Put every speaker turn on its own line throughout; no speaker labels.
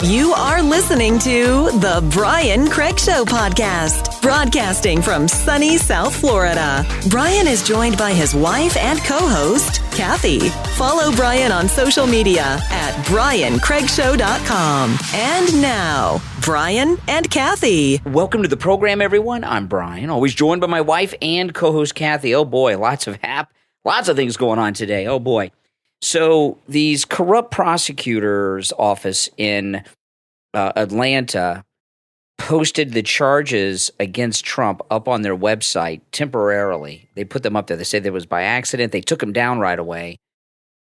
You are listening to The Brian Craig Show podcast, broadcasting from sunny South Florida. Brian is joined by his wife and co-host, Kathy. Follow Brian on social media at briancraigshow.com. And now, Brian and Kathy.
Welcome to the program, everyone. I'm Brian, always joined by my wife and co-host, Kathy. Oh, boy, lots of things going on today. Oh, boy. So these corrupt prosecutors' office in Atlanta posted the charges against Trump up on their website temporarily. They put them up there. They said it was by accident. They took them down right away.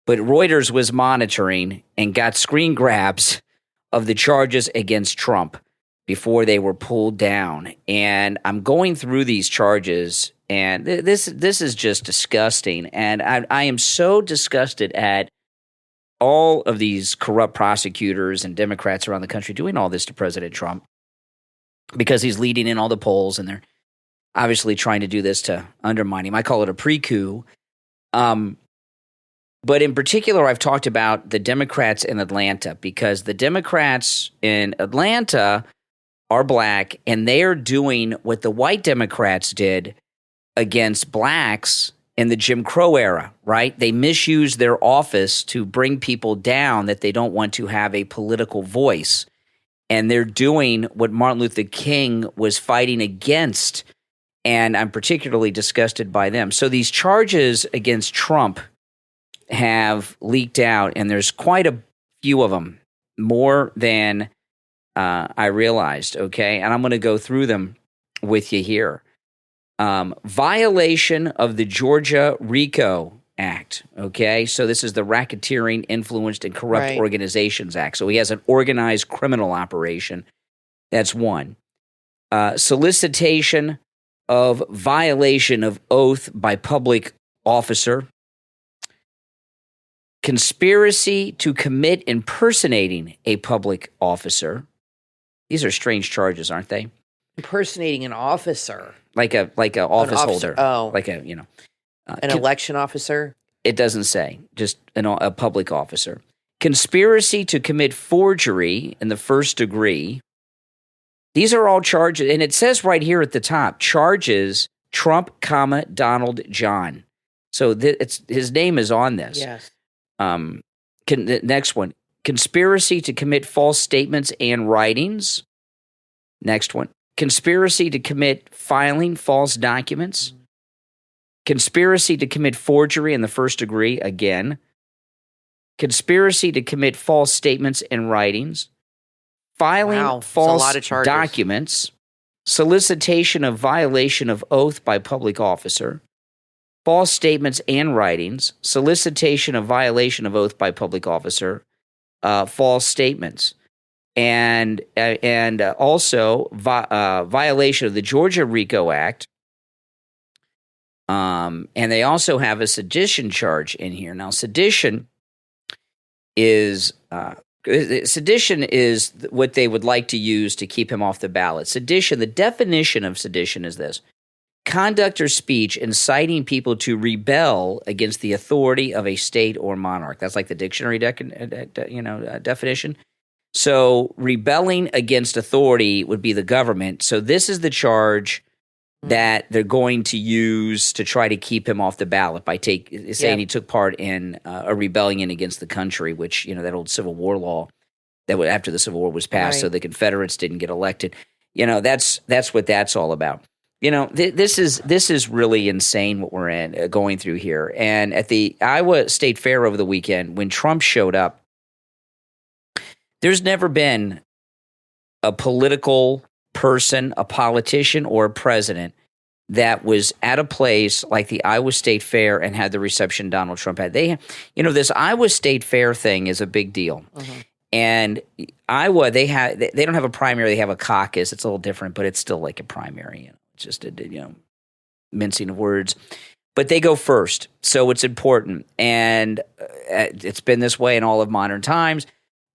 But Reuters was monitoring and got screen grabs of the charges against Trump before they were pulled down. And I'm going through these charges, and this is just disgusting. And I am so disgusted at all of these corrupt prosecutors and Democrats around the country doing all this to President Trump because he's leading in all the polls, and they're obviously trying to do this to undermine him. I call it a pre-coup. But in particular, I've talked about the Democrats in Atlanta because the Democrats in Atlanta are black, and they are doing what the white Democrats did against blacks in the Jim Crow era, right? They misuse their office to bring people down that they don't want to have a political voice. And they're doing what Martin Luther King was fighting against, and I'm particularly disgusted by them. So these charges against Trump have leaked out, and there's quite a few of them, more than I realized, okay? And I'm going to go through them with you here. Violation of the Georgia RICO Act, okay? So this is the Racketeering, Influenced, and Corrupt Organizations Act. So he has an organized criminal operation. That's one. Solicitation of violation of oath by public officer. Conspiracy to commit impersonating a public officer. These are strange charges, aren't they?
Impersonating an officer.
Like a office holder.
Oh.
Like an
election officer?
It doesn't say, just a public officer. Conspiracy to commit forgery in the first degree. These are all charges, and it says right here at the top, charges Trump, Donald John. So his name is on this.
Yes.
The next one, conspiracy to commit false statements and writings. Next one, conspiracy to commit filing false documents. Conspiracy to commit forgery in the first degree, again. Conspiracy to commit false statements and writings. Filing false documents. Solicitation of violation of oath by public officer. False statements and writings, solicitation of violation of oath by public officer, false statements, and also violation of the Georgia RICO Act. And they also have a sedition charge in here. Now, sedition is what they would like to use to keep him off the ballot. Sedition, the definition of sedition is this: conduct or speech inciting people to rebel against the authority of a state or monarch. That's like the dictionary definition. So rebelling against authority would be the government. So this is the charge that they're going to use to try to keep him off the ballot by saying he took part in a rebellion against the country, which, that old Civil War law that after the Civil War was passed, so the Confederates didn't get elected. That's what that's all about. This is really insane what we're going through here. And at the Iowa State Fair over the weekend, when Trump showed up, there's never been a political person, a politician, or a president that was at a place like the Iowa State Fair and had the reception Donald Trump had. This Iowa State Fair thing is a big deal. Mm-hmm. And Iowa, they don't have a primary, they have a caucus. It's a little different, but it's still like a primary. Just mincing of words, but they go first, so it's important, and it's been this way in all of modern times.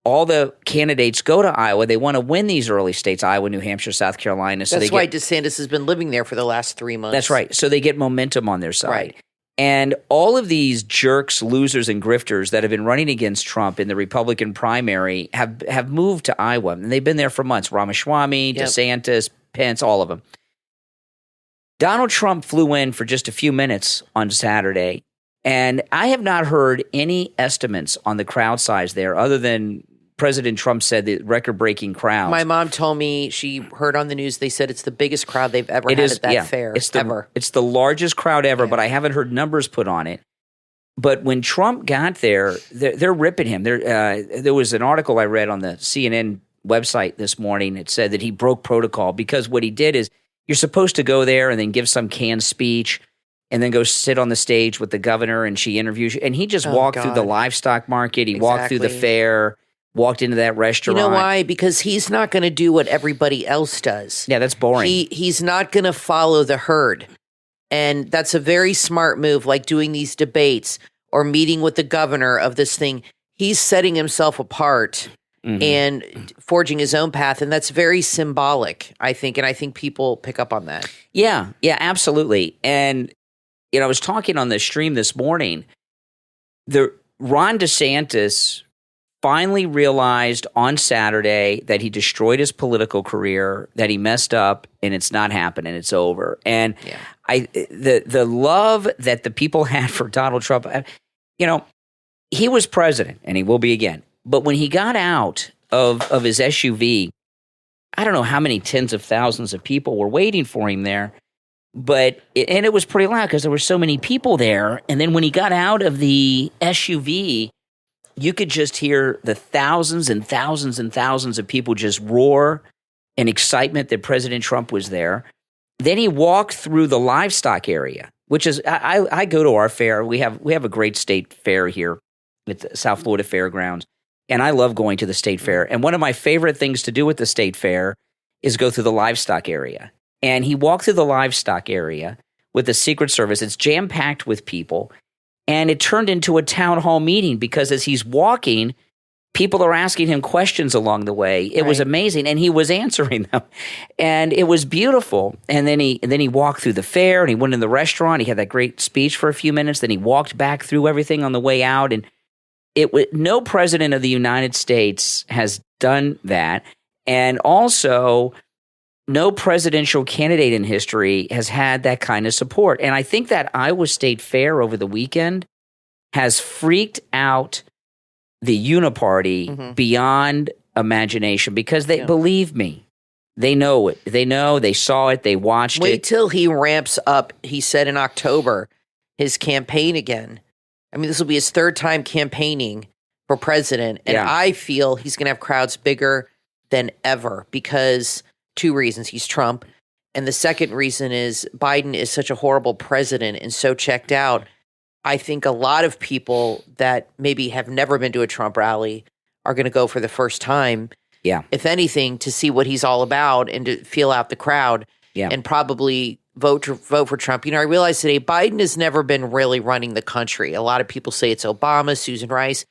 All the candidates go to Iowa. They want to win these early states: Iowa, New Hampshire, South Carolina. So
that's why DeSantis has been living there for the last 3 months.
That's right. So they get momentum on their side. Right. And all of these jerks, losers, and grifters that have been running against Trump in the Republican primary have moved to Iowa, and they've been there for months. Ramaswamy, DeSantis, Pence, all of them. Donald Trump flew in for just a few minutes on Saturday, and I have not heard any estimates on the crowd size there other than President Trump said the record-breaking crowd.
My mom told me she heard on the news they said it's the biggest crowd they've ever had at that fair.
It's the largest crowd ever, but I haven't heard numbers put on it. But when Trump got there, they're ripping him. There was an article I read on the CNN website this morning. It said that he broke protocol because what he did is you're supposed to go there and then give some canned speech and then go sit on the stage with the governor and she interviews you. And he just walked through the livestock market. He walked through the fair. Walked into that restaurant.
You know why? Because he's not going to do what everybody else does.
Yeah, that's boring.
He's not going to follow the herd. And that's a very smart move, like doing these debates or meeting with the governor of this thing. He's setting himself apart and forging his own path. And that's very symbolic, I think. And I think people pick up on that.
Yeah, absolutely. And, I was talking on the stream this morning. Ron DeSantis finally realized on Saturday that he destroyed his political career, that he messed up, and it's not happening. It's over. And the love that the people had for Donald Trump, he was president, and he will be again. But when he got out of his SUV, I don't know how many tens of thousands of people were waiting for him there. And it was pretty loud because there were so many people there. And then when he got out of the SUV, you could just hear the thousands and thousands and thousands of people just roar in excitement that President Trump was there. Then he walked through the livestock area, which is I go to our fair. We have a great state fair here at the South Florida Fairgrounds, and I love going to the state fair. And one of my favorite things to do at the state fair is go through the livestock area. And he walked through the livestock area with the Secret Service. It's jam-packed with people. And it turned into a town hall meeting because as he's walking, people are asking him questions along the way. It was amazing, and he was answering them, and it was beautiful. And then he walked through the fair, and he went in the restaurant. He had that great speech for a few minutes. Then he walked back through everything on the way out, and no president of the United States has done that, and also no presidential candidate in history has had that kind of support. And I think that Iowa State Fair over the weekend has freaked out the Uniparty beyond imagination because believe me, they know it. They saw it, they watched it.
Wait till he ramps up, he said in October, his campaign again. I mean, this will be his third time campaigning for president. And I feel he's going to have crowds bigger than ever because two reasons. He's Trump. And the second reason is Biden is such a horrible president and so checked out. I think a lot of people that maybe have never been to a Trump rally are going to go for the first time.
Yeah.
If anything, to see what he's all about and to feel out the crowd and probably vote for Trump. I realized today Biden has never been really running the country. A lot of people say it's Obama, Susan Rice.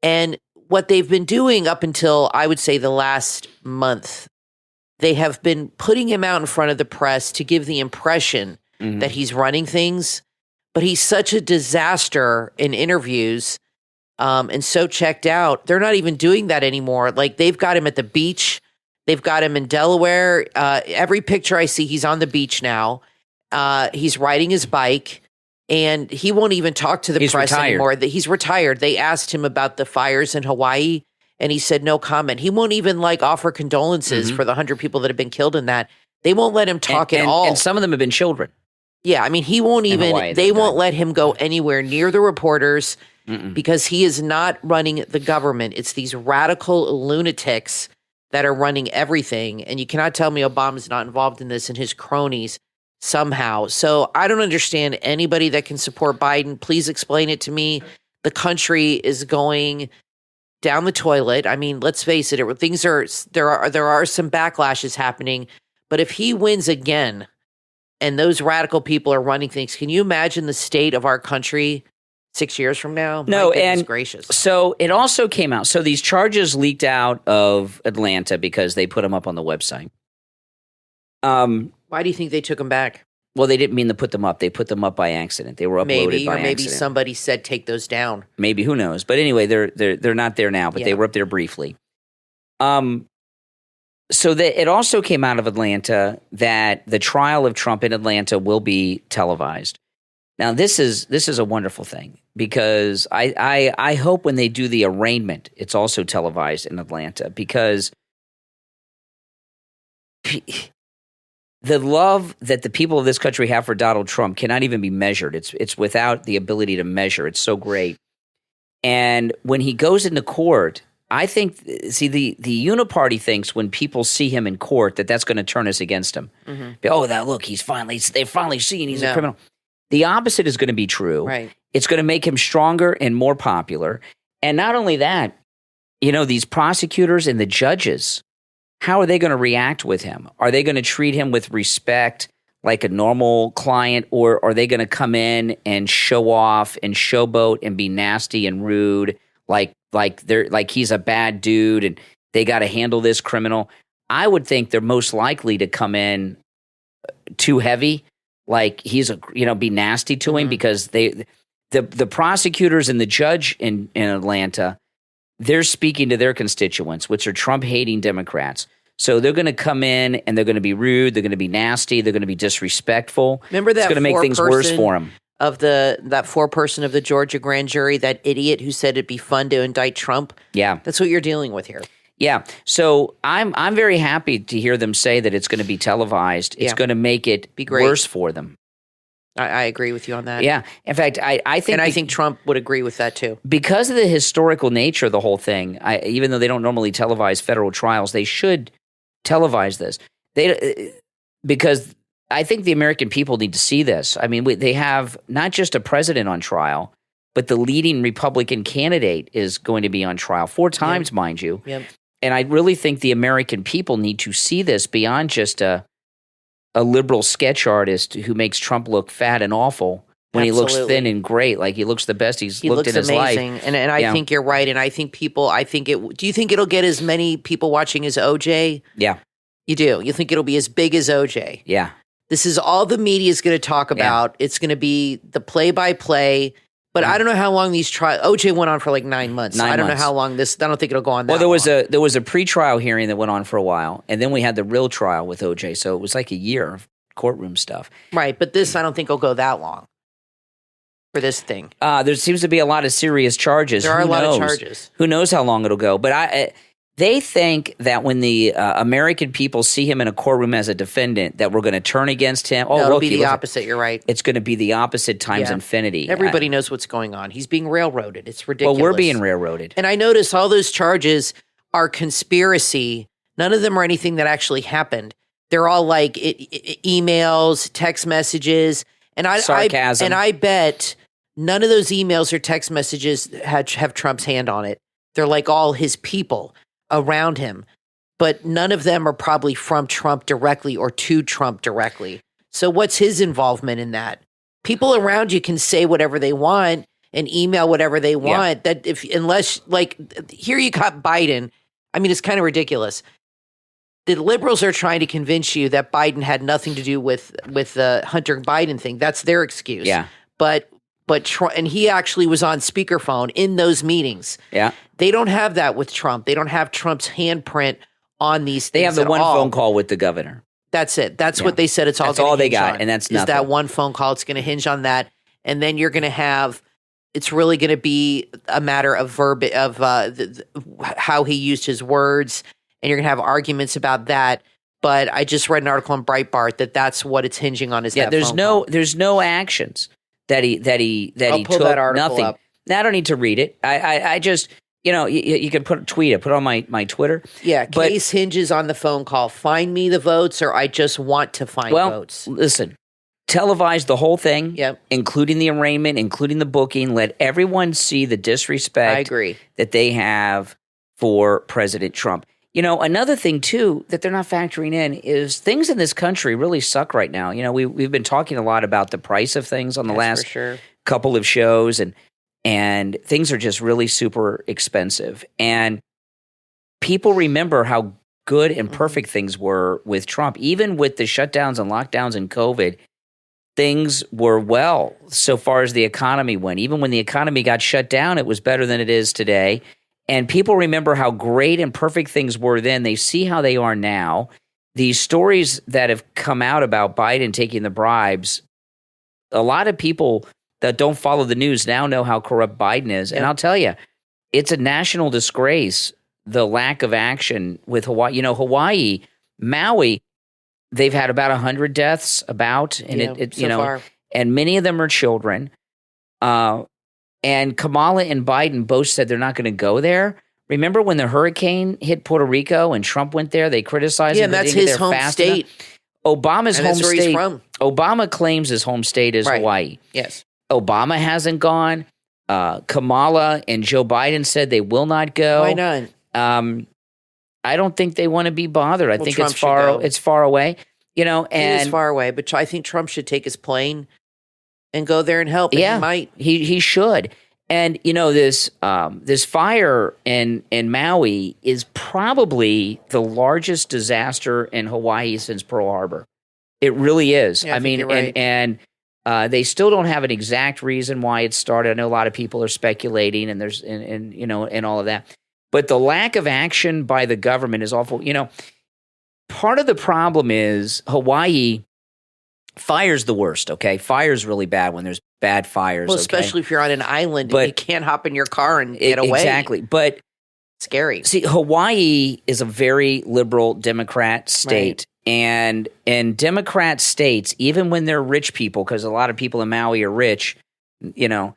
And what they've been doing up until, I would say, the last month, they have been putting him out in front of the press to give the impression that he's running things, but he's such a disaster in interviews and so checked out. They're not even doing that anymore. Like, they've got him at the beach. They've got him in Delaware. Every picture I see, he's on the beach now. He's riding his bike, and he won't even talk to the press anymore. He's retired. They asked him about the fires in Hawaii, and he said no comment. He won't even offer condolences for the 100 people that have been killed in that. They won't let him talk at all.
And some of them have been children.
Yeah, I mean, he won't even, Hawaii, they won't let him go anywhere near the reporters because he is not running the government. It's these radical lunatics that are running everything. And you cannot tell me Obama's not involved in this and his cronies somehow. So I don't understand anybody that can support Biden. Please explain it to me. The country is going down the toilet. I mean, let's face it. There are some backlashes happening, but if he wins again and those radical people are running things, can you imagine the state of our country 6 years from now?
No, and
gracious.
So it also came out. So these charges leaked out of Atlanta because they put them up on the website.
Why do you think they took them back?
Well, they didn't mean to put them up. They put them up by accident. They were uploaded by
maybe
accident.
somebody said take those down.
Maybe, who knows? But anyway, they're not there now, but they were up there briefly. So it also came out of Atlanta that the trial of Trump in Atlanta will be televised. Now, this is a wonderful thing because I hope when they do the arraignment, it's also televised in Atlanta because the love that the people of this country have for Donald Trump cannot even be measured. It's without the ability to measure. It's so great. And when he goes into court, I think, the uniparty thinks when people see him in court that's going to turn us against him. Mm-hmm. Oh, look, they've finally seen he's a criminal. The opposite is going to be true.
Right.
It's going to make him stronger and more popular. And not only that, these prosecutors and the judges, how are they going to react with him? Are they going to treat him with respect like a normal client, or are they going to come in and show off and showboat and be nasty and rude like he's a bad dude and they got to handle this criminal? I would think they're most likely to come in too heavy, like he's be nasty to him, because the prosecutors and the judge in Atlanta, they're speaking to their constituents, which are Trump-hating Democrats. So they're going to come in and they're going to be rude, they're going to be nasty, they're going to be disrespectful.
Remember that
it's going to make things worse for him.
Of that 4-person of the Georgia grand jury, that idiot who said it'd be fun to indict Trump?
Yeah.
That's what you're dealing with here.
Yeah. So I'm very happy to hear them say that it's going to be televised. It's going to make it worse for them.
I agree with you on that.
Yeah. In fact, I think...
And I think Trump would agree with that too.
Because of the historical nature of the whole thing, even though they don't normally televise federal trials, they should televise this. Because I think the American people need to see this. I mean, they have not just a president on trial, but the leading Republican candidate is going to be on trial 4 times, mind you.
Yep.
And I really think the American people need to see this beyond just a liberal sketch artist who makes Trump look fat and awful when he looks thin and great, like he looks the best he's looked in his life.
And I think you're right. And I think do you think it'll get as many people watching as OJ?
Yeah.
You do? You think it'll be as big as OJ?
Yeah.
This is all the media is going to talk about. Yeah. It's going to be the play-by-play. But I don't know how long these trials. OJ went on for like 9 months. I don't know how long this. I don't think it'll go on that long.
Well, there was a pre-trial hearing that went on for a while, and then we had the real trial with OJ. So it was like a year of courtroom stuff.
Right, but this I don't think will go that long for this thing.
There seems to be a lot of serious charges.
There are a lot of charges.
Who knows how long it'll go? But they think that when the American people see him in a courtroom as a defendant, that we're going to turn against him.
No, it'll be the opposite. You're right.
It's going to be the opposite times infinity.
Everybody knows what's going on. He's being railroaded. It's ridiculous.
Well, we're being railroaded.
And I notice all those charges are conspiracy. None of them are anything that actually happened. They're all like emails, text messages, and
sarcasm.
And I bet none of those emails or text messages have Trump's hand on it. They're like all his people around him, but none of them are probably from Trump directly or to Trump directly. So what's his involvement in that? People around you can say whatever they want and email whatever they want. That unless here you got Biden. I mean, it's kind of ridiculous. The liberals are trying to convince you that Biden had nothing to do with the Hunter Biden thing. That's their excuse.
Yeah.
But and he actually was on speakerphone in those meetings.
Yeah.
They don't have that with Trump. They don't have Trump's handprint on these things.
They have the one phone call with the governor.
That's it. That's what they said. That's all
they got, and that's nothing.
Is that one phone call. It's going to hinge on that, and then you're going to have. It's really going to be a matter of how he used his words, and you're going to have arguments about that. But I just read an article on Breitbart that's what it's hinging on.
There's no actions that he took.
That article
nothing.
Up.
Now, I don't need to read it. I just you can tweet it. Put it on my Twitter.
Yeah, case hinges on the phone call. Find me the votes, or I just want to find votes.
Listen, televise the whole thing.
Yep.
Including the arraignment, including the booking. Let everyone see the disrespect.
I agree.
That they have for President Trump. Another thing, too, that they're not factoring in is things in this country really suck right now. We've been talking a lot about the price of things on the last couple of shows, and things are just really super expensive. And people remember how good and perfect things were with Trump. Even with the shutdowns and lockdowns and COVID, things were well so far as the economy went. Even when the economy got shut down, it was better than it is today. And people remember how great and perfect things were then. They see how they are now. These stories that have come out about Biden taking the bribes, a lot of people that don't follow the news now know how corrupt Biden is. And I'll tell you, it's a national disgrace, the lack of action with Hawaii. You know, Hawaii, Maui, they've had about 100 deaths and
so far.
And many of them are children. And Kamala and Biden both said they're not going to go there. Remember when the hurricane hit Puerto Rico and Trump went there? They criticized him.
Yeah, that's his home state.
Obama's home
that's where
state.
He's from.
Obama claims his home state is Hawaii.
Yes.
Obama hasn't gone. Kamala and Joe Biden said they will not go.
Why not?
I don't think they want to be bothered. I think
Trump
it's far.
should go.
It's far away. You know, and
it is far away. But I think Trump should take his plane and go there and help. And
yeah,
he might.
He should. And you know, this fire in Maui is probably the largest disaster in Hawaii since Pearl Harbor. It really is.
Yeah, I
mean,
think you're right.
and they still don't have an exact reason why it started. I know a lot of people are speculating, and there's and you know and all of that. But the lack of action by the government is awful. You know, part of the problem is Hawaii. Fire's the worst, okay? Fire's really bad when there's bad fires.
Well, especially if you're on an island
but
and you can't hop in your car and get away.
Exactly. But
scary.
See, Hawaii is a very liberal Democrat state. Right. And in Democrat states, even when they're rich people, because a lot of people in Maui are rich, you know,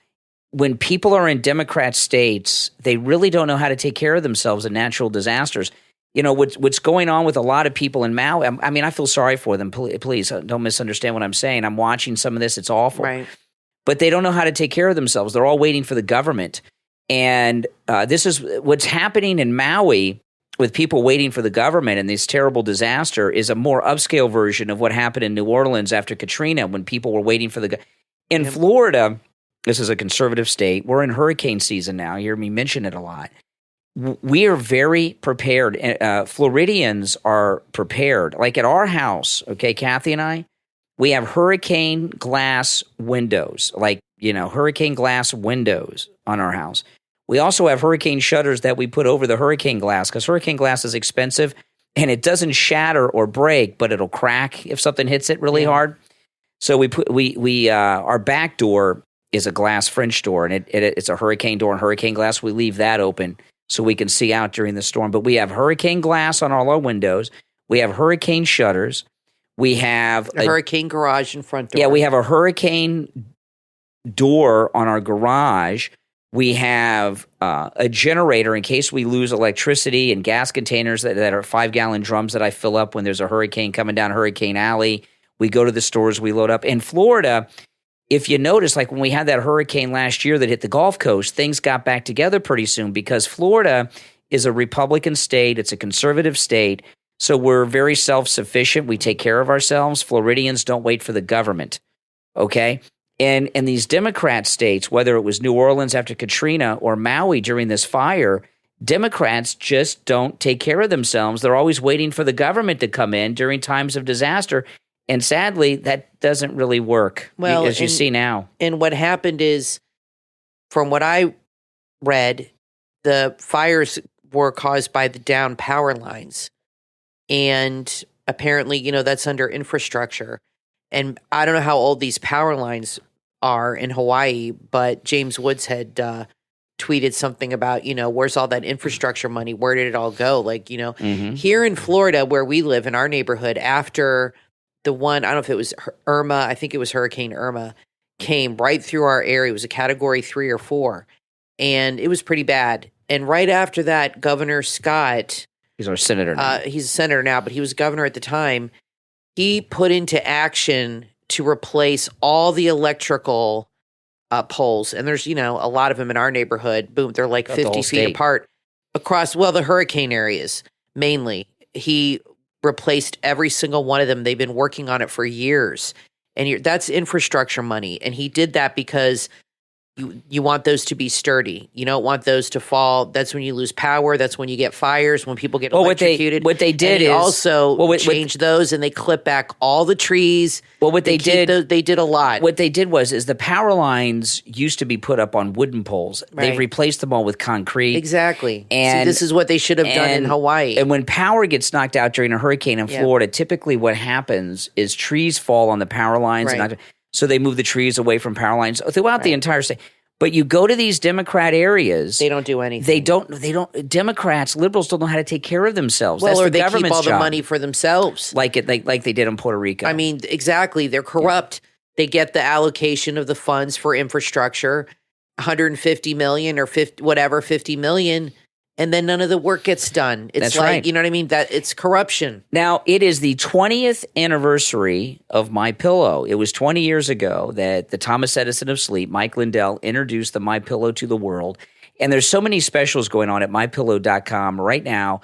when people are in Democrat states, they really don't know how to take care of themselves in natural disasters. You know, what's going on with a lot of people in Maui, I mean, I feel sorry for them. Please don't misunderstand what I'm saying. I'm watching some of this. It's awful.
Right.
But they don't know how to take care of themselves. They're all waiting for the government. And this is what's happening in Maui with people waiting for the government and this terrible disaster is a more upscale version of what happened in New Orleans after Katrina when people were waiting for the In Florida, this is a conservative state. We're in hurricane season now. You hear me mention it a lot. We are very prepared. Floridians are prepared. Like at our house, okay, Kathy and I, we have hurricane glass windows, like, you know, hurricane glass windows on our house. We also have hurricane shutters that we put over the hurricane glass because hurricane glass is expensive and it doesn't shatter or break, but it'll crack if something hits it really hard. So our back door is a glass French door and it's a hurricane door and hurricane glass. We leave that open so we can see out during the storm. But we have hurricane glass on all our windows. We have hurricane shutters. We have
a hurricane garage and front door.
Yeah, we have a hurricane door on our garage. We have a generator in case we lose electricity and gas containers that are 5-gallon drums that I fill up when there's a hurricane coming down Hurricane Alley. We go to the stores, we load up. In Florida, if you notice, like when we had that hurricane last year that hit the Gulf Coast, things got back together pretty soon because Florida is a Republican state. It's a conservative state. So we're very self-sufficient. We take care of ourselves. Floridians don't wait for the government, okay? And in these Democrat states, whether it was New Orleans after Katrina or Maui during this fire, Democrats just don't take care of themselves. They're always waiting for the government to come in during times of disaster. And sadly, that doesn't really work, as you see now.
And what happened is, from what I read, the fires were caused by the down power lines. And apparently, you know, that's under infrastructure. And I don't know how old these power lines are in Hawaii, but James Woods had tweeted something about, you know, where's all that infrastructure money? Where did it all go? Like, you know, here in Florida, where we live in our neighborhood, after the one, I don't know if it was Irma, I think it was Hurricane Irma, came right through our area. It was a category 3 or 4, and it was pretty bad. And right after that, Governor Scott,
he's our senator now.
He's a senator now, but he was governor at the time. He put into action to replace all the electrical poles. And there's, you know, a lot of them in our neighborhood. Boom, they're like 50 feet apart across, well, the hurricane areas mainly. He replaced every single one of them. They've been working on it for years. And that's infrastructure money. And he did that because You want those to be sturdy. You don't want those to fall. That's when you lose power. That's when you get fires, when people get electrocuted.
What they did
and
is
also change those, and they clip back all the trees.
Well, what they did,
they did a lot.
What they did is the power lines used to be put up on wooden poles. Right. They've replaced them all with concrete.
Exactly. And this is what they should have done in Hawaii.
And when power gets knocked out during a hurricane in Florida, typically what happens is trees fall on the power lines.
Right.
So they move the trees away from power lines throughout the entire state. But you go to these Democrat areas,
they don't do anything.
They don't. Democrats, liberals don't know how to take care of themselves.
Well,
That's
or
the
they
government's
keep all
job.
the money for themselves,
like they did in Puerto Rico.
I mean, exactly. They're corrupt. They get the allocation of the funds for infrastructure, 150 million or 50 million. And then none of the work gets done. It's right. You know what I mean? That it's corruption.
Now, it is the 20th anniversary of MyPillow. It was 20 years ago that the Thomas Edison of sleep, Mike Lindell, introduced the MyPillow to the world. And there's so many specials going on at MyPillow.com right now.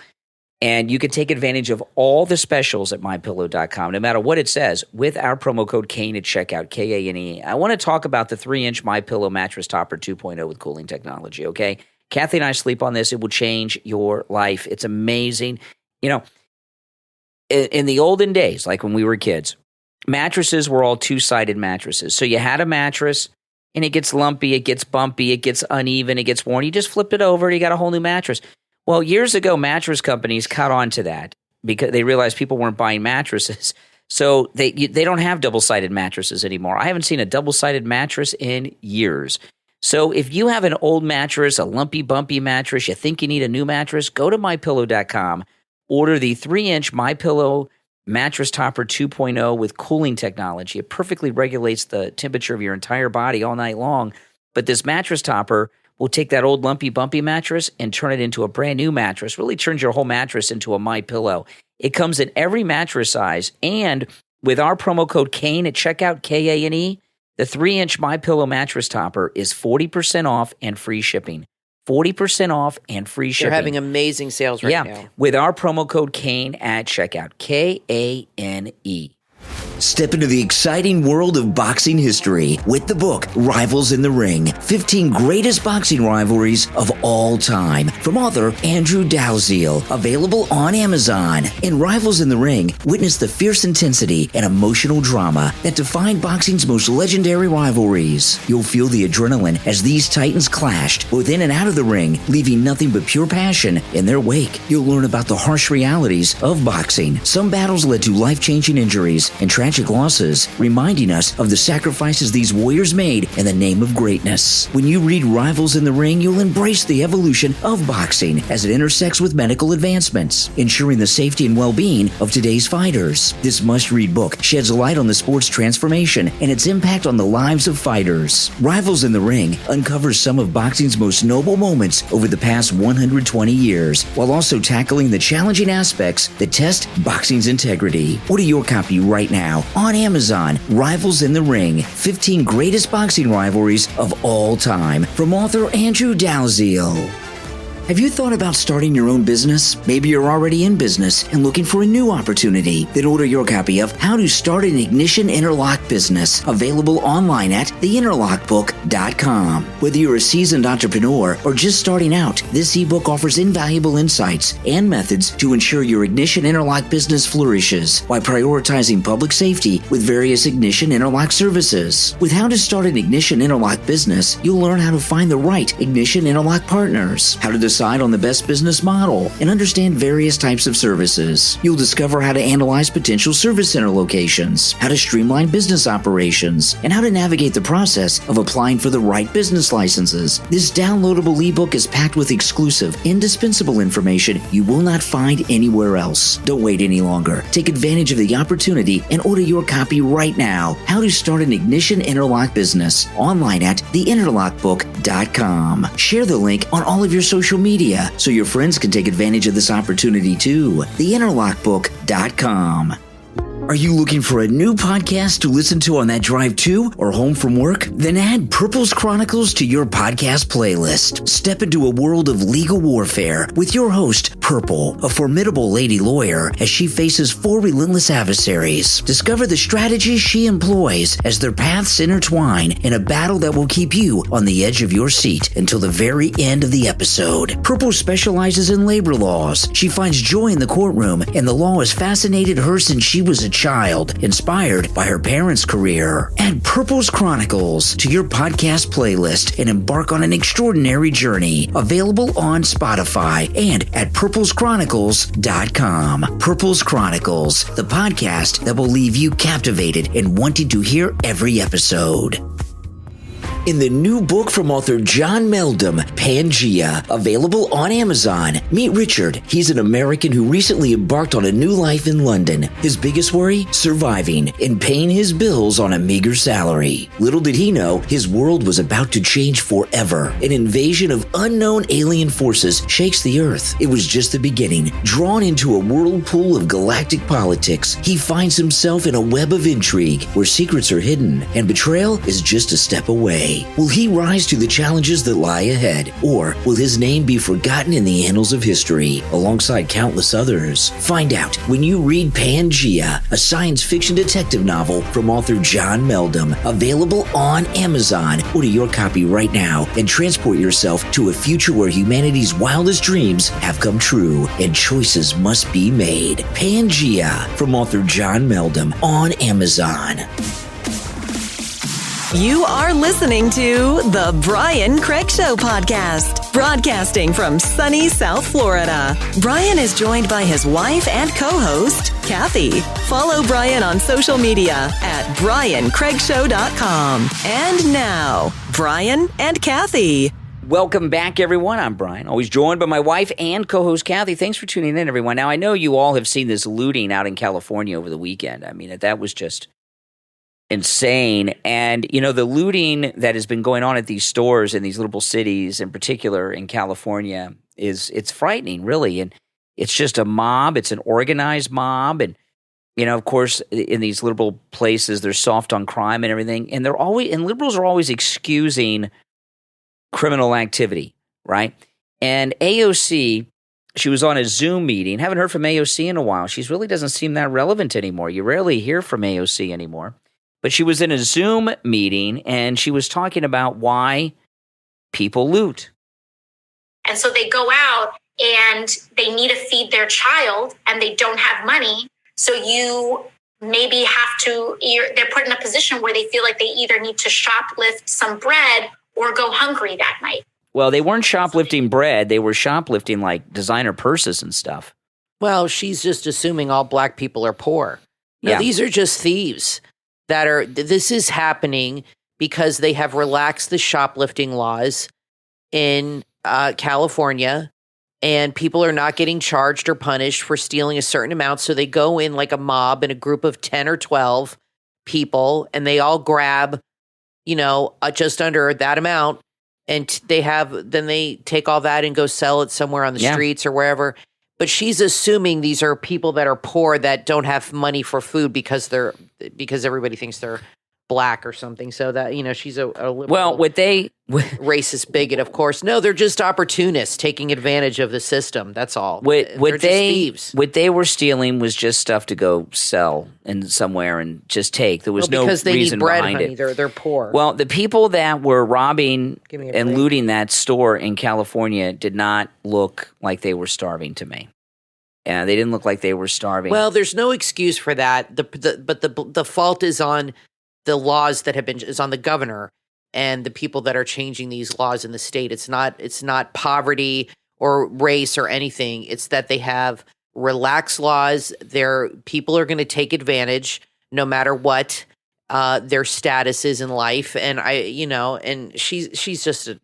And you can take advantage of all the specials at MyPillow.com, no matter what it says, with our promo code KANE at checkout, K-A-N-E. I want to talk about the 3-inch MyPillow mattress topper 2.0 with cooling technology, okay? Kathy and I sleep on this. It will change your life. It's amazing. You know, in the olden days, like when we were kids, mattresses were all two-sided mattresses. So you had a mattress, and it gets lumpy, it gets bumpy, it gets uneven, it gets worn. You just flipped it over, and you got a whole new mattress. Well, years ago, mattress companies caught on to that because they realized people weren't buying mattresses. So they don't have double-sided mattresses anymore. I haven't seen a double-sided mattress in years. So if you have an old mattress, a lumpy, bumpy mattress, you think you need a new mattress, go to MyPillow.com, order the 3-inch MyPillow mattress topper 2.0 with cooling technology. It perfectly regulates the temperature of your entire body all night long. But this mattress topper will take that old lumpy, bumpy mattress and turn it into a brand new mattress, really turns your whole mattress into a MyPillow. It comes in every mattress size. And with our promo code KANE at checkout, K-A-N-E, the 3-inch MyPillow mattress topper is 40% off and free shipping. 40% off and free shipping.
They're having amazing sales right now.
With our promo code KANE at checkout. K-A-N-E.
Step into the exciting world of boxing history with the book Rivals in the Ring, 15 Greatest Boxing Rivalries of All Time, from author Andrew Dalziel, available on Amazon. In Rivals in the Ring, witness the fierce intensity and emotional drama that defined boxing's most legendary rivalries. You'll feel the adrenaline as these titans clashed, both in and out of the ring, leaving nothing but pure passion in their wake. You'll learn about the harsh realities of boxing. Some battles led to life-changing injuries and tragic losses, reminding us of the sacrifices these warriors made in the name of greatness. When you read Rivals in the Ring, you'll embrace the evolution of boxing as it intersects with medical advancements, ensuring the safety and well-being of today's fighters. This must-read book sheds light on the sport's transformation and its impact on the lives of fighters. Rivals in the Ring uncovers some of boxing's most noble moments over the past 120 years, while also tackling the challenging aspects that test boxing's integrity. Order your copy right now on Amazon. Rivals in the Ring, 15 Greatest Boxing Rivalries of All Time, from author Andrew Dalziel. Have you thought about starting your own business? Maybe you're already in business and looking for a new opportunity. Then order your copy of How to Start an Ignition Interlock Business, available online at theinterlockbook.com. Whether you're a seasoned entrepreneur or just starting out, this ebook offers invaluable insights and methods to ensure your ignition interlock business flourishes by prioritizing public safety with various ignition interlock services. With How to Start an Ignition Interlock Business, you'll learn how to find the right ignition interlock partners, how to decide on the best business model, and understand various types of services. You'll discover how to analyze potential service center locations, how to streamline business operations, and how to navigate the process of applying for the right business licenses. This downloadable ebook is packed with exclusive, indispensable information you will not find anywhere else. Don't wait any longer. Take advantage of the opportunity and order your copy right now. How to Start an Ignition Interlock Business, online at theinterlockbook.com. Share the link on all of your social media so your friends can take advantage of this opportunity too. theinterlockbook.com. Are you looking for a new podcast to listen to on that drive to or home from work? Then add Purple's Chronicles to your podcast playlist. Step into a world of legal warfare with your host, Purple, a formidable lady lawyer as she faces 4 relentless adversaries. Discover the strategies she employs as their paths intertwine in a battle that will keep you on the edge of your seat until the very end of the episode. Purple specializes in labor laws. She finds joy in the courtroom, and the law has fascinated her since she was a child, inspired by her parents' career. Add Purple's Chronicles to your podcast playlist and embark on an extraordinary journey. Available on Spotify and at purpleschronicles.com. Purple's Chronicles, the podcast that will leave you captivated and wanting to hear every episode. In the new book from author John Meldum, Pangea, available on Amazon, meet Richard. He's an American who recently embarked on a new life in London. His biggest worry? Surviving and paying his bills on a meager salary. Little did he know, his world was about to change forever. An invasion of unknown alien forces shakes the earth. It was just the beginning. Drawn into a whirlpool of galactic politics, he finds himself in a web of intrigue where secrets are hidden and betrayal is just a step away. Will he rise to the challenges that lie ahead, or will his name be forgotten in the annals of history alongside countless others? Find out when you read Pangea, a science fiction detective novel from author John Meldum, available on Amazon. Order your copy right now and transport yourself to a future where humanity's wildest dreams have come true and choices must be made. Pangea from author John Meldum on Amazon.
You are listening to the Brian Craig Show podcast, broadcasting from sunny South Florida. Brian is joined by his wife and co-host, Kathy. Follow Brian on social media at briancraigshow.com. And now, Brian and Kathy.
Welcome back, everyone. I'm Brian, always joined by my wife and co-host Kathy. Thanks for tuning in, everyone. Now, I know you all have seen this looting out in California over the weekend. I mean, that was just insane. And, you know, the looting that has been going on at these stores in these little cities, in particular in California, it's frightening, really. And it's just a mob. It's an organized mob. And, you know, of course, in these liberal places, they're soft on crime and everything. And liberals are always excusing criminal activity, right? And AOC, she was on a Zoom meeting. Haven't heard from AOC in a while. She really doesn't seem that relevant anymore. You rarely hear from AOC anymore. But she was in a Zoom meeting, and she was talking about why people loot.
And so they go out and they need to feed their child, and they don't have money. So you maybe they're put in a position where they feel like they either need to shoplift some bread or go hungry that night.
Well, they weren't shoplifting bread. They were shoplifting like designer purses and stuff.
Well, she's just assuming all black people are poor. No, these are just thieves. This is happening because they have relaxed the shoplifting laws in California, and people are not getting charged or punished for stealing a certain amount. So they go in like a mob in a group of 10 or 12 people, and they all grab, just under that amount. And then they take all that and go sell it somewhere on the streets or wherever. But she's assuming these are people that are poor that don't have money for food because everybody thinks they're black or something. So that, she's a liberal, racist bigot, of course. No, they're just opportunists taking advantage of the system. That's all. They're just thieves.
What they were stealing was just stuff to go sell in somewhere and just take. There was no reason behind it.
Because they need bread, honey. They're poor.
Well, the people that were robbing and looting that store in California did not look like they were starving to me. Yeah, they didn't look like they were starving.
Well, there's no excuse for that. But the fault is on the laws that is on the governor and the people that are changing these laws in the state. It's not poverty or race or anything. It's that they have relaxed laws. People are going to take advantage no matter what their status is in life. And and she's just an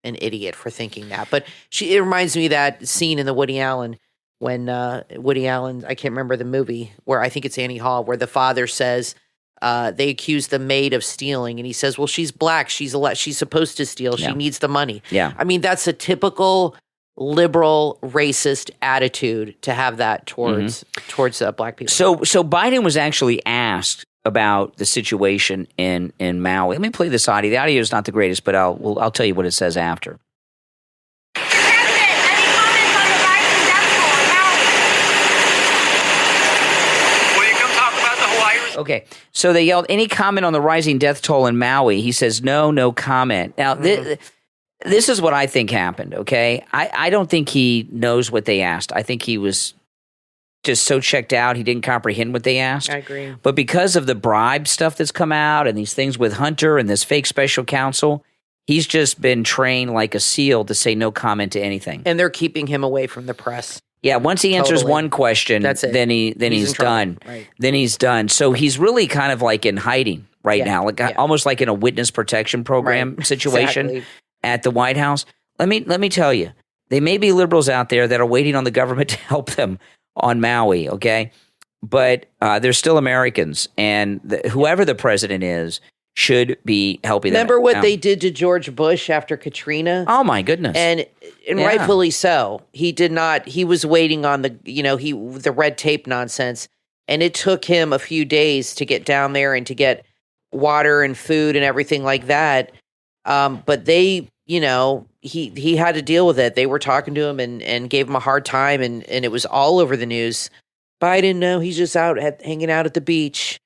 idiot for thinking that. But it reminds me of that scene in the Woody Allen when Woody Allen, I can't remember the movie, where I think it's Annie Hall, where the father says, they accuse the maid of stealing, and he says, well, she's black. She's supposed to steal. She needs the money.
Yeah.
I mean, that's a typical liberal, racist attitude to have that towards black people.
So Biden was actually asked about the situation in Maui. Let me play this audio. The audio is not the greatest, but I'll tell you what it says after. Okay, so they yelled, any comment on the rising death toll in Maui? He says, no comment. Now, this is what I think happened, okay? I don't think he knows what they asked. I think he was just so checked out, he didn't comprehend what they asked.
I agree.
But because of the bribe stuff that's come out and these things with Hunter and this fake special counsel, he's just been trained like a SEAL to say no comment to anything.
And they're keeping him away from the press.
Yeah, once he answers one question,
that's it.
then he's done.
Right.
Then he's done. So he's really kind of like in hiding right now, almost like in a witness protection program situation at the White House. Let me tell you, there may be liberals out there that are waiting on the government to help them on Maui, okay? But they're still Americans, and whoever the president is should be helping them.
Remember what they did to George Bush after Katrina?
Oh my goodness.
And rightfully so. He did not, he was waiting on the red tape nonsense, and it took him a few days to get down there and to get water and food and everything like that. But they, he had to deal with it. They were talking to him and gave him a hard time, and it was all over the news. Biden, no, he's just out hanging out at the beach.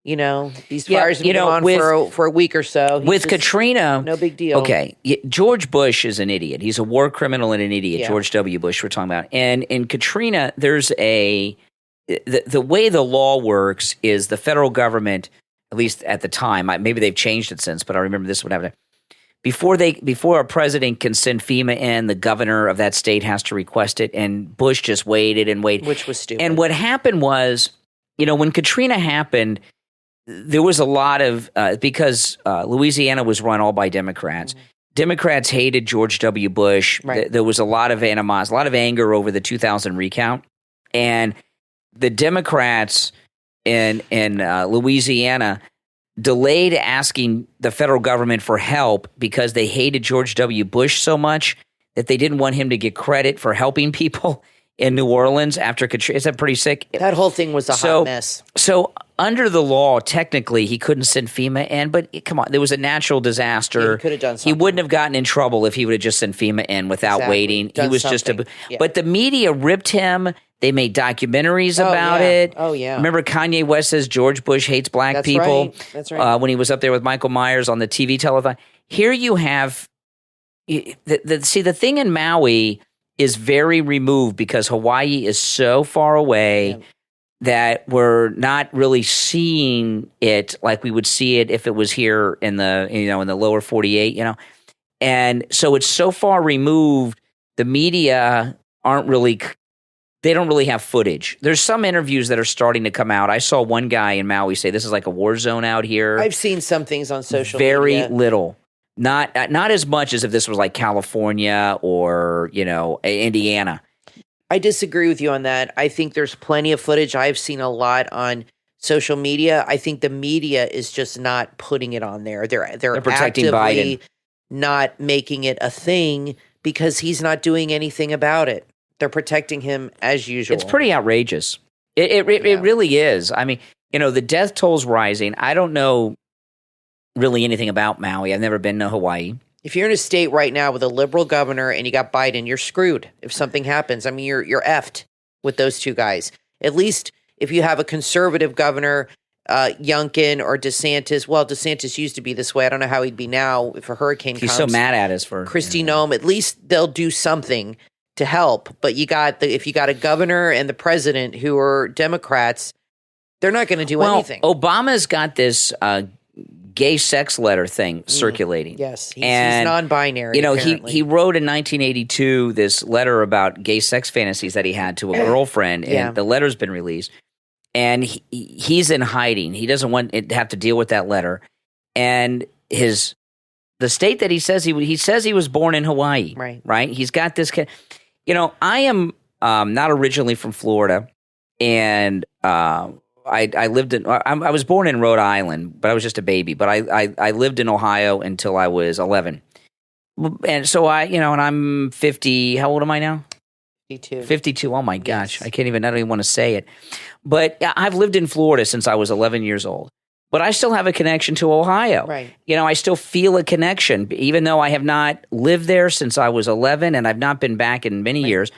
These fires have been on for a week or so.
Katrina,
no big deal.
Okay, George Bush is an idiot. He's a war criminal and an idiot. Yeah. George W. Bush, we're talking about. And in Katrina, there's the way the law works is the federal government, at least at the time, maybe they've changed it since, but I remember this would happen. Before a president can send FEMA in, the governor of that state has to request it, and Bush just waited and waited.
Which was stupid.
And what happened was, when Katrina happened, there was a lot of because Louisiana was run all by Democrats. Mm-hmm. Democrats hated George W. Bush.
Right.
There was a lot of animosity, a lot of anger over the 2000 recount, and the Democrats in Louisiana delayed asking the federal government for help because they hated George W. Bush so much that they didn't want him to get credit for helping people in New Orleans after Katrina. Is that pretty sick?
That whole thing was a hot mess.
So under the law, technically, he couldn't send FEMA in, but come on, there was a natural disaster.
Yeah, he could have done something.
He wouldn't have gotten in trouble if he would have just sent FEMA in without waiting. He was
something.
But the media ripped him. They made documentaries about it.
Oh, yeah.
Remember Kanye West says George Bush hates black people?
Right. That's right.
When he was up there with Michael Myers on the TV telethon. Here you have the thing in Maui is very removed because Hawaii is so far away that we're not really seeing it like we would see it if it was here in the in the lower 48, And so it's so far removed, the media they don't really have footage. There's some interviews that are starting to come out. I saw one guy in Maui say this is like a war zone out here.
I've seen some things on social
media.
Very
little. Not as much as if this was like California or, Indiana.
I disagree with you on that. I think there's plenty of footage. I've seen a lot on social media. I think the media is just not putting it on there. They're
protecting
actively
Biden.
Not making it a thing because he's not doing anything about it. They're protecting him as usual.
It's pretty outrageous. It really is. I mean, the death toll's rising. I don't know really anything about Maui. I've never been to Hawaii.
If you're in a state right now with a liberal governor and you got Biden, you're screwed if something happens. I mean, you're effed with those two guys. At least if you have a conservative governor, Youngkin or DeSantis. Well, DeSantis used to be this way. I don't know how he'd be now if a hurricane comes.
He's so mad at us for
Kristi Noem. At least they'll do something to help. But if you got a governor and the president who are Democrats, they're not going to do anything.
Obama's got this gay sex letter thing circulating.
Yes, he's non-binary.
He wrote in 1982 this letter about gay sex fantasies that he had to a girlfriend, and the letter's been released. And he's in hiding. He doesn't want to have to deal with that letter. And the state that he says he was born in Hawaii. Right. He's got this. I am not originally from Florida, and I lived in. I was born in Rhode Island, but I was just a baby. But I lived in Ohio until I was 11, And so and I'm 50. How old am I now?
52.
52. Oh my gosh.
Yes.
I don't even want to say it. But I've lived in Florida since I was 11 years old. But I still have a connection to Ohio.
Right.
I still feel a connection, even though I have not lived there since I was 11 and I've not been back in many years.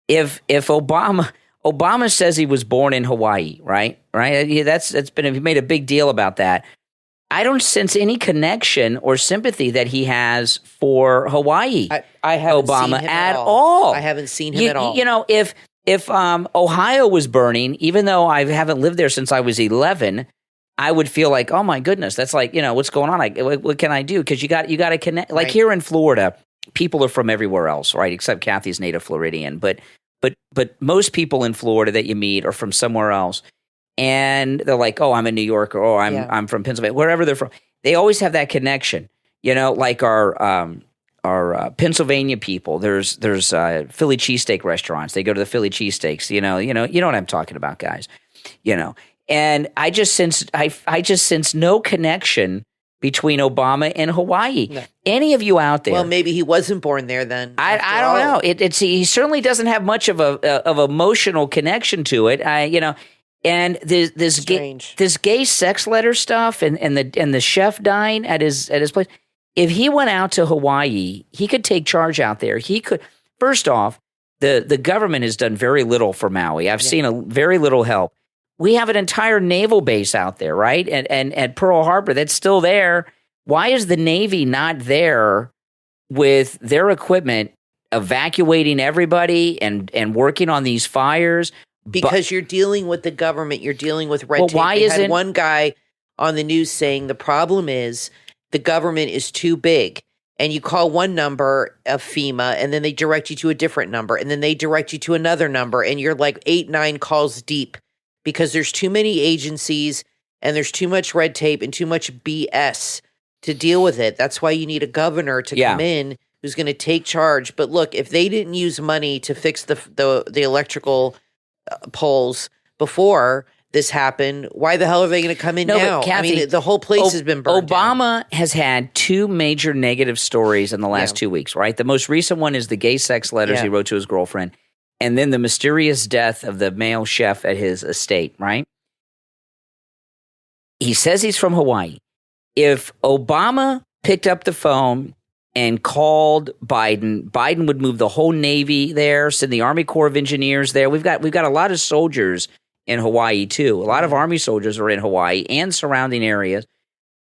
If Obama says he was born in Hawaii, right? That's been he made a big deal about that. I don't sense any connection or sympathy that he has for Hawaii.
I haven't
Obama
seen him
at all.
I haven't seen him at all.
If Ohio was burning, even though I haven't lived there since I was 11, I would feel like, oh my goodness, that's like, what's going on? What can I do? Because you got to connect. Like here in Florida, people are from everywhere else, right? Except Kathy's native Floridian, but most people in Florida that you meet are from somewhere else, and they're like, oh, I'm a New Yorker, or I'm from Pennsylvania, wherever they're from. They always have that connection, like our Pennsylvania people. There's Philly cheesesteak restaurants. They go to the Philly cheesesteaks. You know what I'm talking about, guys. And I just sense no connection between Obama and Hawaii. No. Any of you out there?
Well, maybe he wasn't born there then.
I don't know. He certainly doesn't have much of of emotional connection to it. And this gay sex letter stuff and the chef dying at his place. If he went out to Hawaii, he could take charge out there. He could. First off, the government has done very little for Maui. I've seen very little help. We have an entire naval base out there, right? And at Pearl Harbor, that's still there. Why is the Navy not there with their equipment, evacuating everybody and working on these fires?
Because you're dealing with the government. You're dealing with red tape.
Why
isn't? Had one guy on the news saying the problem is the government is too big. And you call one number of FEMA, and then they direct you to a different number, and then they direct you to another number, and you're like 8-9 calls deep. Because there's too many agencies and there's too much red tape and too much BS to deal with it. That's why you need a governor to come in who's going to take charge. But look, if they didn't use money to fix the electrical poles before this happened, why the hell are they going to come in now?
Kathy,
the whole place has been burned
Obama
down.
has had two major negative stories in the last 2 weeks, right? The most recent one is the gay sex letters he wrote to his girlfriend. And then the mysterious death of the male chef at his estate, right? He says he's from Hawaii. If Obama picked up the phone and called Biden, Biden would move the whole Navy there, send the Army Corps of Engineers there. We've got a lot of soldiers in Hawaii too. A lot of Army soldiers are in Hawaii and surrounding areas.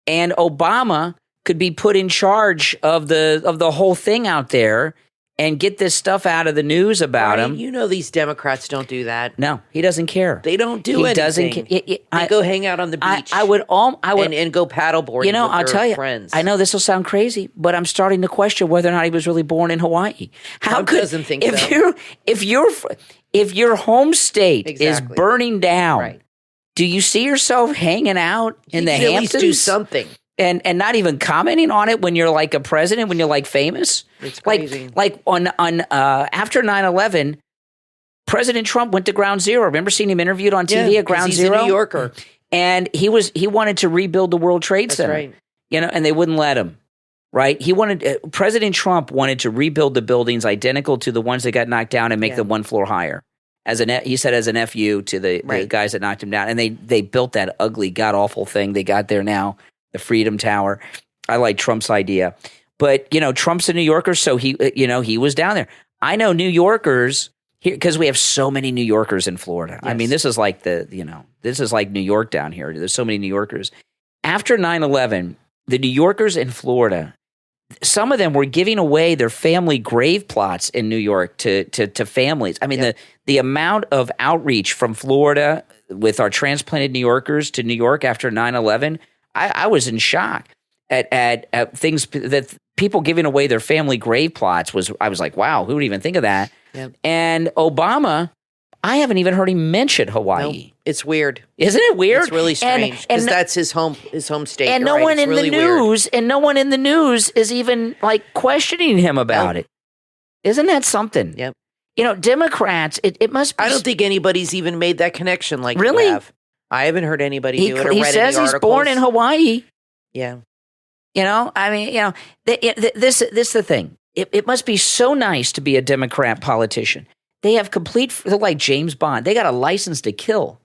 And Obama could be put in charge of the whole thing out there and get this stuff out of the news about him.
These Democrats don't do that.
No, he doesn't care.
They don't do anything. They go hang out on the beach.
I would
and go paddleboarding.
I'll tell you,
friends.
I know this will sound crazy, but I'm starting to question whether or not he was really born in Hawaii.
Trump doesn't think so.
If your home state is burning down, do you see yourself hanging out in the Hamptons?
At least do something.
And not even commenting on it when you're like a president, when you're like famous.
It's crazy.
Like on after 9/11, President Trump went to Ground Zero. Remember seeing him interviewed on TV at Ground Zero?
He's a New Yorker.
And he wanted to rebuild the World Trade Center.
Right.
And they wouldn't let him. Right? President Trump wanted to rebuild the buildings identical to the ones that got knocked down and make them one floor higher. He said as an FU to the guys that knocked him down. And they built that ugly, god-awful thing they got there now. The Freedom Tower. I like Trump's idea. But, Trump's a New Yorker, so he was down there. I know New Yorkers here because we have so many New Yorkers in Florida. Yes. I mean, this is like this is like New York down here. There's so many New Yorkers. After 9/11, the New Yorkers in Florida, some of them were giving away their family grave plots in New York to families. I mean, the amount of outreach from Florida with our transplanted New Yorkers to New York after 9/11, I was in shock at things that people giving away their family grave plots I was like, wow, who would even think of that? Yep. And Obama, I haven't even heard him mention Hawaii.
Nope. It's weird.
Isn't it weird?
It's really strange because that's his home state.
And no one in the news, and no one in the news is even like questioning him about it. Isn't that something?
Yep.
Democrats, it must be.
I don't think anybody's even made that connection like
really?
You have. I haven't heard anybody do it or read any articles.
He says he's born in Hawaii.
Yeah.
I mean, this is the thing. It must be so nice to be a Democrat politician. They have they're like James Bond. They got a license to kill.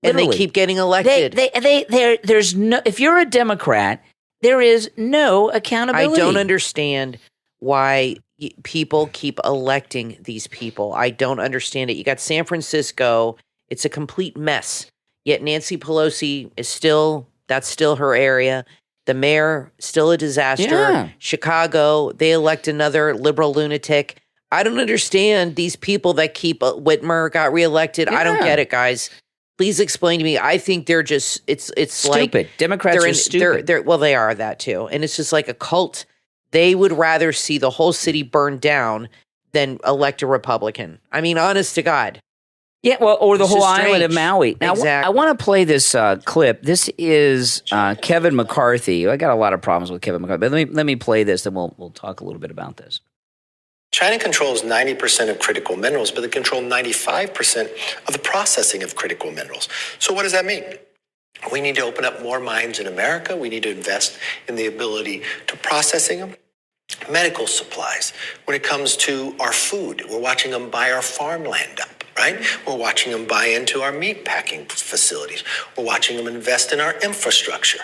Literally.
And they keep getting elected.
There's no, if you're a Democrat, there is no accountability.
I don't understand why people keep electing these people. I don't understand it. You got San Francisco. It's a complete mess. Yet Nancy Pelosi that's still her area. The mayor, still a disaster.
Yeah.
Chicago, they elect another liberal lunatic. I don't understand these people that keep Whitmer got reelected.
Yeah.
I don't get it, guys. Please explain to me. I think they're just it's
stupid.
Like
Democrats are stupid.
Well, they are that too, and it's just like a cult. They would rather see the whole city burned down than elect a Republican. I mean, honest to God.
Yeah, well, or the whole island of Maui. Now,
exactly.
I want to play this clip. This is Kevin McCarthy. I got a lot of problems with Kevin McCarthy, but let me play this, and we'll talk a little bit about this.
China controls 90% of critical minerals, but they control 95% of the processing of critical minerals. So what does that mean? We need to open up more mines in America. We need to invest in the ability to processing them. Medical supplies. When it comes to our food, we're watching them buy our farmland up, right? We're watching them buy into our meat packing facilities. We're watching them invest in our infrastructure.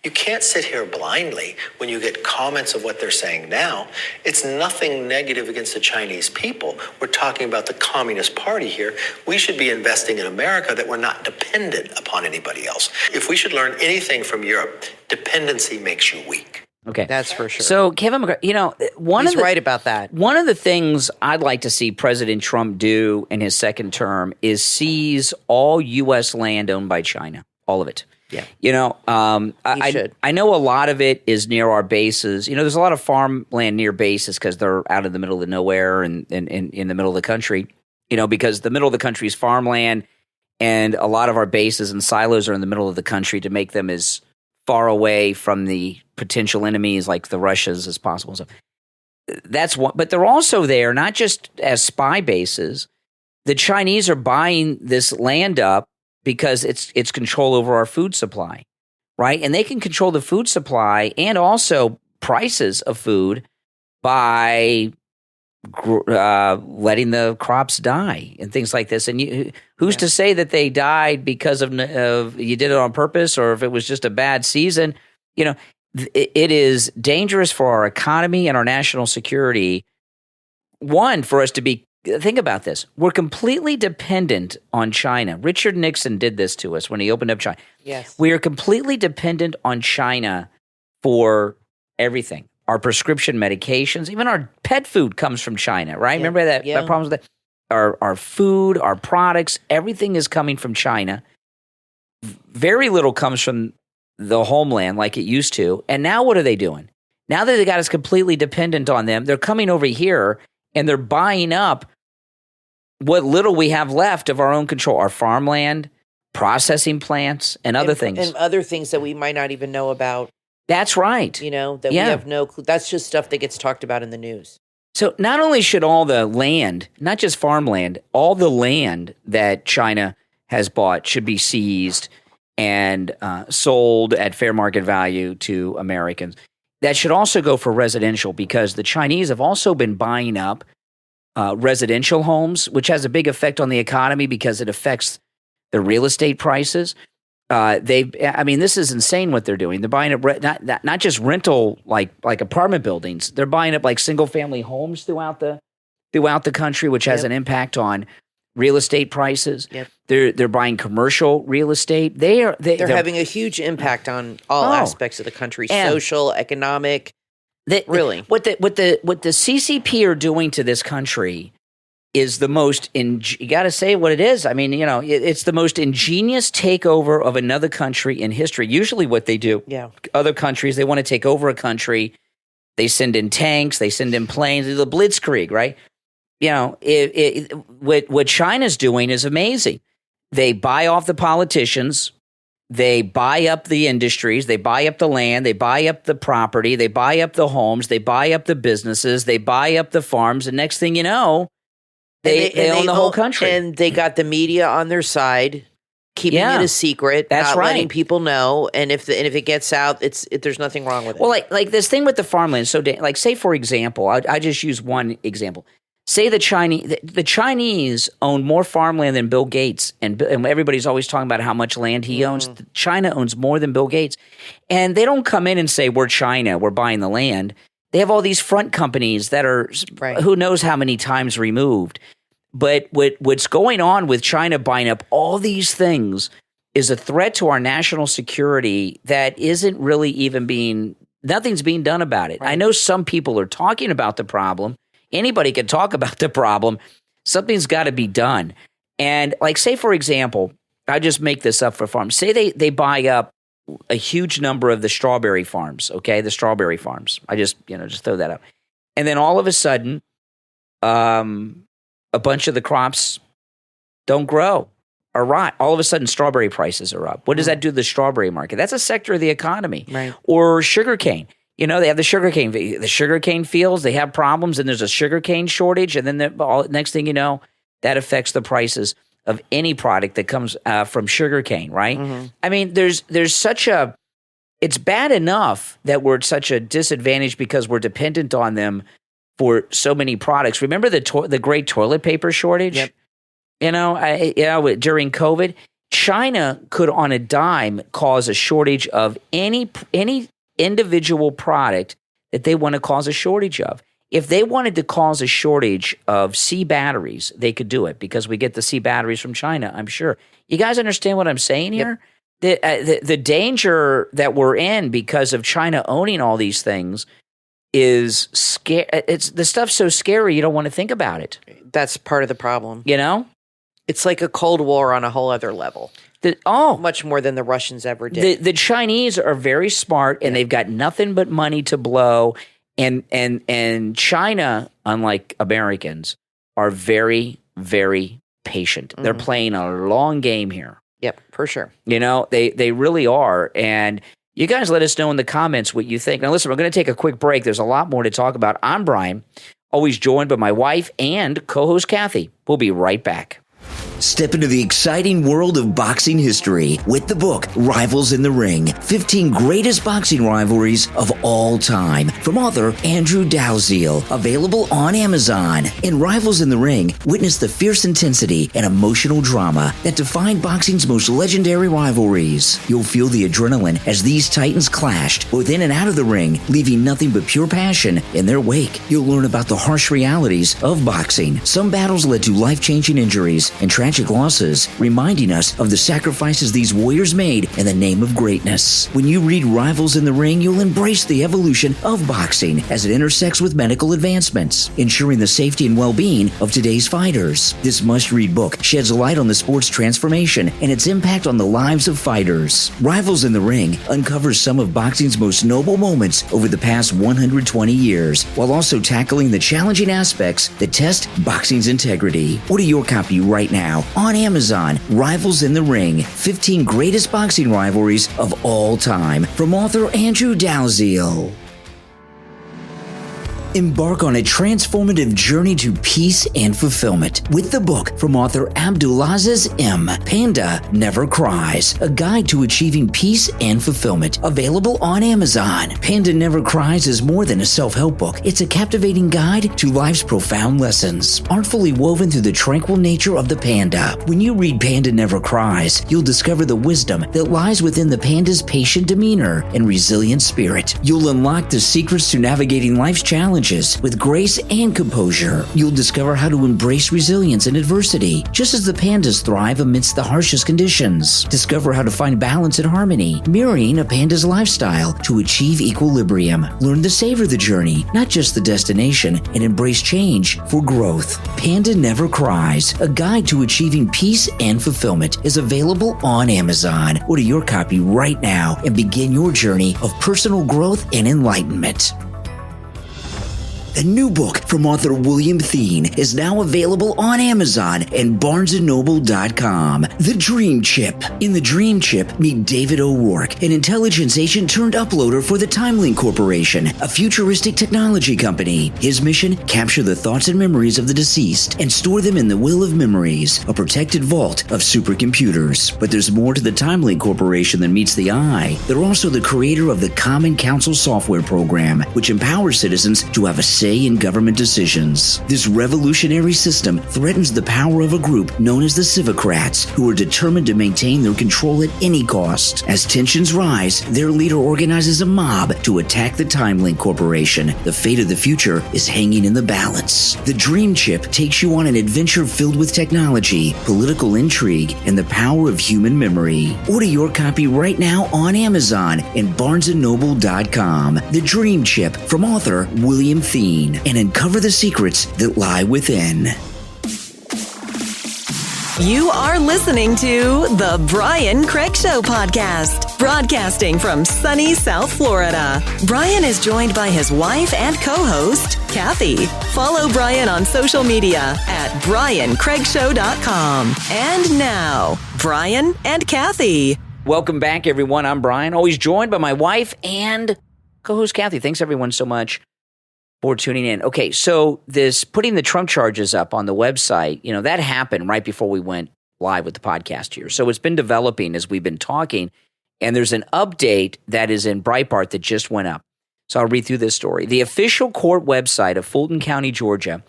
You can't sit here blindly when you get comments of what they're saying now. It's nothing negative against the Chinese people. We're talking about the Communist Party here. We should be investing in America that we're not dependent upon anybody else. If we should learn anything from Europe, dependency makes you weak.
Okay.
That's for sure.
So Kevin McCarthy,
he's right about that.
One of the things I'd like to see President Trump do in his second term is seize all U.S. land owned by China, all of it.
Yeah.
I know a lot of it is near our bases. There's a lot of farmland near bases because they're out in the middle of nowhere and in the middle of the country, because the middle of the country is farmland and a lot of our bases and silos are in the middle of the country to make them as far away from the potential enemies like the Russians as possible. So that's one, but they're also there not just as spy bases. The Chinese are buying this land up because it's control over our food supply, right? And they can control the food supply and also prices of food by letting the crops die and things like this. And who's to say that they died because of you did it on purpose or if it was just a bad season? It is dangerous for our economy and our national security. One, for us to be think about this. We're completely dependent on China. Richard Nixon did this to us when he opened up China.
Yes.
We are completely dependent on China for everything. Our prescription medications, even our pet food comes from China, right?
Yeah.
Remember that problem with that? Our food, our products, everything is coming from China. Very little comes from the homeland like it used to. And now what are they doing? Now that they got us completely dependent on them, they're coming over here and they're buying up what little we have left of our own control, our farmland, processing plants, and other things.
And other things that we might not even know about.
That's right.
We have no clue. That's just stuff that gets talked about in the news.
So not only should all the land, not just farmland, all the land that China has bought should be seized and sold at fair market value to Americans. That should also go for residential because the Chinese have also been buying up residential homes, which has a big effect on the economy because it affects the real estate prices. This is insane what they're doing. They're buying up not just rental like apartment buildings. They're buying up like single family homes throughout the country, which has an impact on real estate prices.
Yep.
They're buying commercial real estate. They're
having a huge impact on all aspects of the country, social, economic. Really,
what the CCP are doing to this country is the most. You got to say what it is. I mean, it's the most ingenious takeover of another country in history. Usually, what they do, other countries they want to take over a country. They send in tanks, they send in planes, the blitzkrieg, right? What China's doing is amazing. They buy off the politicians. They buy up the industries, they buy up the land, they buy up the property, they buy up the homes, they buy up the businesses, they buy up the farms, and next thing you know, they own the whole country.
And they got the media on their side, keeping it a secret,
That's
not
right.
letting people know, and if it gets out, there's nothing wrong with it.
Well, like this thing with the farmland. So, like, say for example, I just use one example. Say the Chinese own more farmland than Bill Gates, and everybody's always talking about how much land he owns. China owns more than Bill Gates, and they don't come in and say, we're China, we're buying the land. They have all these front companies that are who knows how many times removed. But what's going on with China buying up all these things is a threat to our national security that isn't really even nothing's being done about it. Right. I know some people are talking about the problem. Anybody can talk about the problem. Something's got to be done. And like, say, for example, I just make this up for farms. Say they buy up a huge number of the strawberry farms, okay? The strawberry farms. I just throw that out. And then all of a sudden, a bunch of the crops don't grow or rot. All of a sudden, strawberry prices are up. What does that do to the strawberry market? That's a sector of the economy. Right. Or sugarcane. They have the sugarcane fields. They have problems, and there's a sugarcane shortage. And then next thing you know, that affects the prices of any product that comes from sugarcane, right? Mm-hmm. I mean, there's it's bad enough that we're at such a disadvantage because we're dependent on them for so many products. Remember the great toilet paper shortage? Yep. During COVID, China could on a dime cause a shortage of any individual product that they want to cause a shortage of. If they wanted to cause a shortage of C batteries, they could do it because we get the C batteries from China, I'm sure. You guys understand what I'm saying here? Yep. The danger that we're in because of China owning all these things is scary. The stuff's so scary you don't want to think about it.
That's part of the problem.
It's
like a Cold War on a whole other level. Much more than the Russians ever did.
The Chinese are very smart, and they've got nothing but money to blow. And China, unlike Americans, are very, very patient. Mm-hmm. They're playing a long game here.
Yep, for sure.
They really are. And you guys let us know in the comments what you think. Now, listen, we're going to take a quick break. There's a lot more to talk about. I'm Brian, always joined by my wife and co-host Kathy. We'll be right back.
Step into the exciting world of boxing history with the book Rivals in the Ring, 15 Greatest Boxing Rivalries of All Time, from author Andrew Dalziel, available on Amazon. In Rivals in the Ring, witness the fierce intensity and emotional drama that define boxing's most legendary rivalries. You'll feel the adrenaline as these titans clashed, both in and out of the ring, leaving nothing but pure passion in their wake. You'll learn about the harsh realities of boxing. Some battles led to life-changing injuries and tragic losses, reminding us of the sacrifices these warriors made in the name of greatness. When you read Rivals in the Ring, you'll embrace the evolution of boxing as it intersects with medical advancements, ensuring the safety and well-being of today's fighters. This must-read book sheds light on the sport's transformation and its impact on the lives of fighters. Rivals in the Ring uncovers some of boxing's most noble moments over the past 120 years, while also tackling the challenging aspects that test boxing's integrity. Order your copy right now on Amazon. Rivals in the Ring, 15 Greatest Boxing Rivalries of All Time, from author Andrew Dalziel. Embark on a transformative journey to peace and fulfillment with the book from author Abdulaziz M. Panda Never Cries, a guide to achieving peace and fulfillment, available on Amazon. Panda Never Cries is more than a self-help book. It's a captivating guide to life's profound lessons, artfully woven through the tranquil nature of the panda. When you read Panda Never Cries, you'll discover the wisdom that lies within the panda's patient demeanor and resilient spirit. You'll unlock the secrets to navigating life's challenges with grace and composure. You'll discover how to embrace resilience and adversity, just as the pandas thrive amidst the harshest conditions. Discover how to find balance and harmony, mirroring a panda's lifestyle to achieve equilibrium. Learn to savor the journey, not just the destination, and embrace change for growth. Panda Never Cries, a guide to achieving peace and fulfillment, is available on Amazon. Order your copy right now and begin your journey of personal growth and enlightenment. The new book from author William Thien is now available on Amazon and BarnesandNoble.com. The Dream Chip. In The Dream Chip, meet David O'Rourke, an intelligence agent turned uploader for the Timelink Corporation, a futuristic technology company. His mission, capture the thoughts and memories of the deceased and store them in the Will of Memories, a protected vault of supercomputers. But there's more to the Timelink Corporation than meets the eye. They're also the creator of the Common Council software program, which empowers citizens to have a say in government decisions. This revolutionary system threatens the power of a group known as the Civocrats, who are determined to maintain their control at any cost. As tensions rise, their leader organizes a mob to attack the Timelink Corporation. The fate of the future is hanging in the balance. The Dream Chip takes you on an adventure filled with technology, political intrigue, and the power of human memory. Order your copy right now on Amazon and BarnesandNoble.com. The Dream Chip from author William Thien, and uncover the secrets that lie within.
You are listening to The Brian Craig Show podcast, broadcasting from sunny South Florida. Brian is joined by his wife and co-host, Kathy. Follow Brian on social media at BrianCraigShow.com. And now, Brian and Kathy.
Welcome back, everyone. I'm Brian, always joined by my wife and co-host Kathy. Thanks, everyone, so much for tuning in. Okay, so this putting the Trump charges up on the website, that happened right before we went live with the podcast here. So it's been developing as we've been talking, and there's an update that is in Breitbart that just went up. So I'll read through this story. The official court website of Fulton County, Georgia,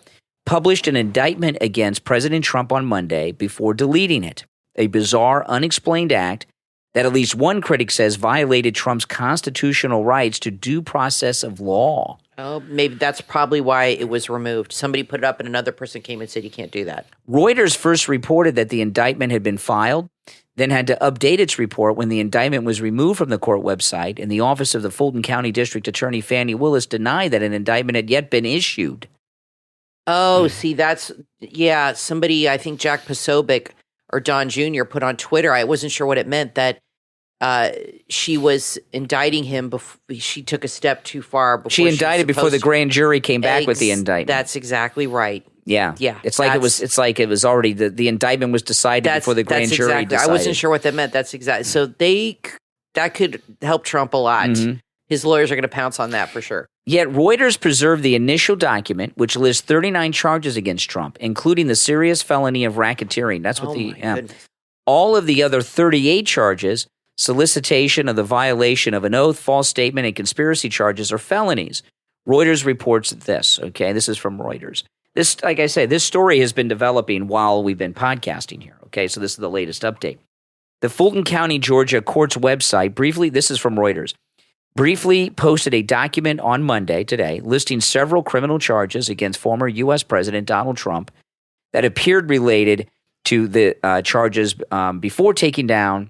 published an indictment against President Trump on Monday before deleting it, a bizarre, unexplained act that at least one critic says violated Trump's constitutional rights to due process of law.
Oh, maybe that's probably why it was removed. Somebody put it up and another person came and said you can't do that.
Reuters first reported that the indictment had been filed, then had to update its report when the indictment was removed from the court website, and the office of the Fulton County District Attorney Fannie Willis denied that an indictment had yet been issued.
Oh, see, somebody, I think Jack Posobiec or Don Jr. put on Twitter, I wasn't sure what it meant, that she was indicting him before she took a step too far.
She indicted before the grand jury came back with the indictment.
That's exactly right.
Yeah. It's like it was already the indictment was decided before the grand jury decided.
I wasn't sure what that meant. That's exactly. So that could help Trump a lot. Mm-hmm. His lawyers are going to pounce on that for sure.
Yet Reuters preserved the initial document, which lists 39 charges against Trump, including the serious felony of racketeering. That's what all of the other 38 charges, solicitation of the violation of an oath, false statement, and conspiracy charges are felonies. Reuters reports this, okay? This is from Reuters. This, like I say, this story has been developing while we've been podcasting here, okay? So this is the latest update. The Fulton County, Georgia court's website this is from Reuters, briefly posted a document on Monday, today, listing several criminal charges against former U.S. President Donald Trump that appeared related to the charges before taking down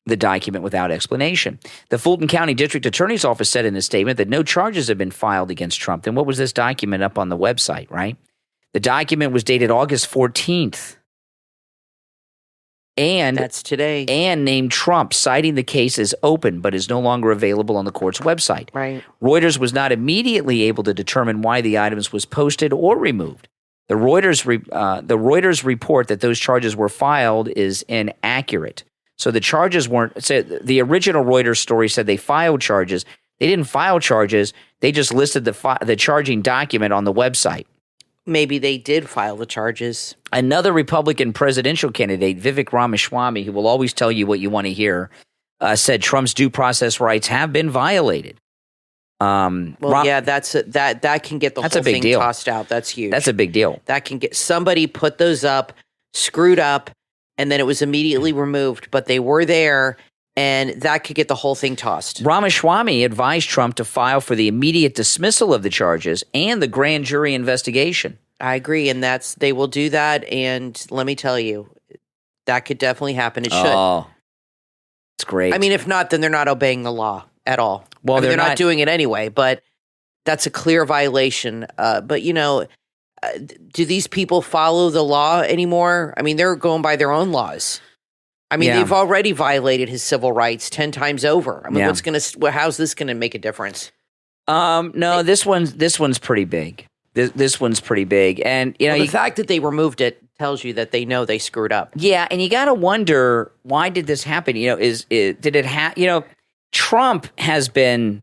the document without explanation. The Fulton County District Attorney's Office said in a statement that no charges have been filed against Trump. Then what was this document up on the website, right? The document was dated August 14th. And
that's today.
And named Trump, citing the case as open but is no longer available on the court's website.
Right.
Reuters was not immediately able to determine why the items was posted or removed. The Reuters report that those charges were filed is inaccurate. So the charges weren't. The original Reuters story said they filed charges. They didn't file charges. They just listed the charging document on the website.
Maybe they did file the charges.
Another Republican presidential candidate, Vivek Ramaswamy, who will always tell you what you want to hear, said Trump's due process rights have been violated.
That can get the whole thing tossed out. That's huge.
That's a big deal.
That can get somebody put those up, screwed up, and then it was immediately removed. But they were there, and that could get the whole thing tossed.
Ramaswamy advised Trump to file for the immediate dismissal of the charges and the grand jury investigation.
I agree, and they will do that. And let me tell you, that could definitely happen. It should.
Oh, it's great.
I mean, if not, then they're not obeying the law at all. Well, they're not doing it anyway, but that's a clear violation. But, do these people follow the law anymore? I mean, they're going by their own laws. I mean, they've already violated his civil rights 10 times over. I mean, how's this going to make a difference?
No, this one's pretty big. This one's pretty big, and
the fact that they removed it tells you that they know they screwed up.
Yeah, and you got to wonder, why did this happen? Trump has been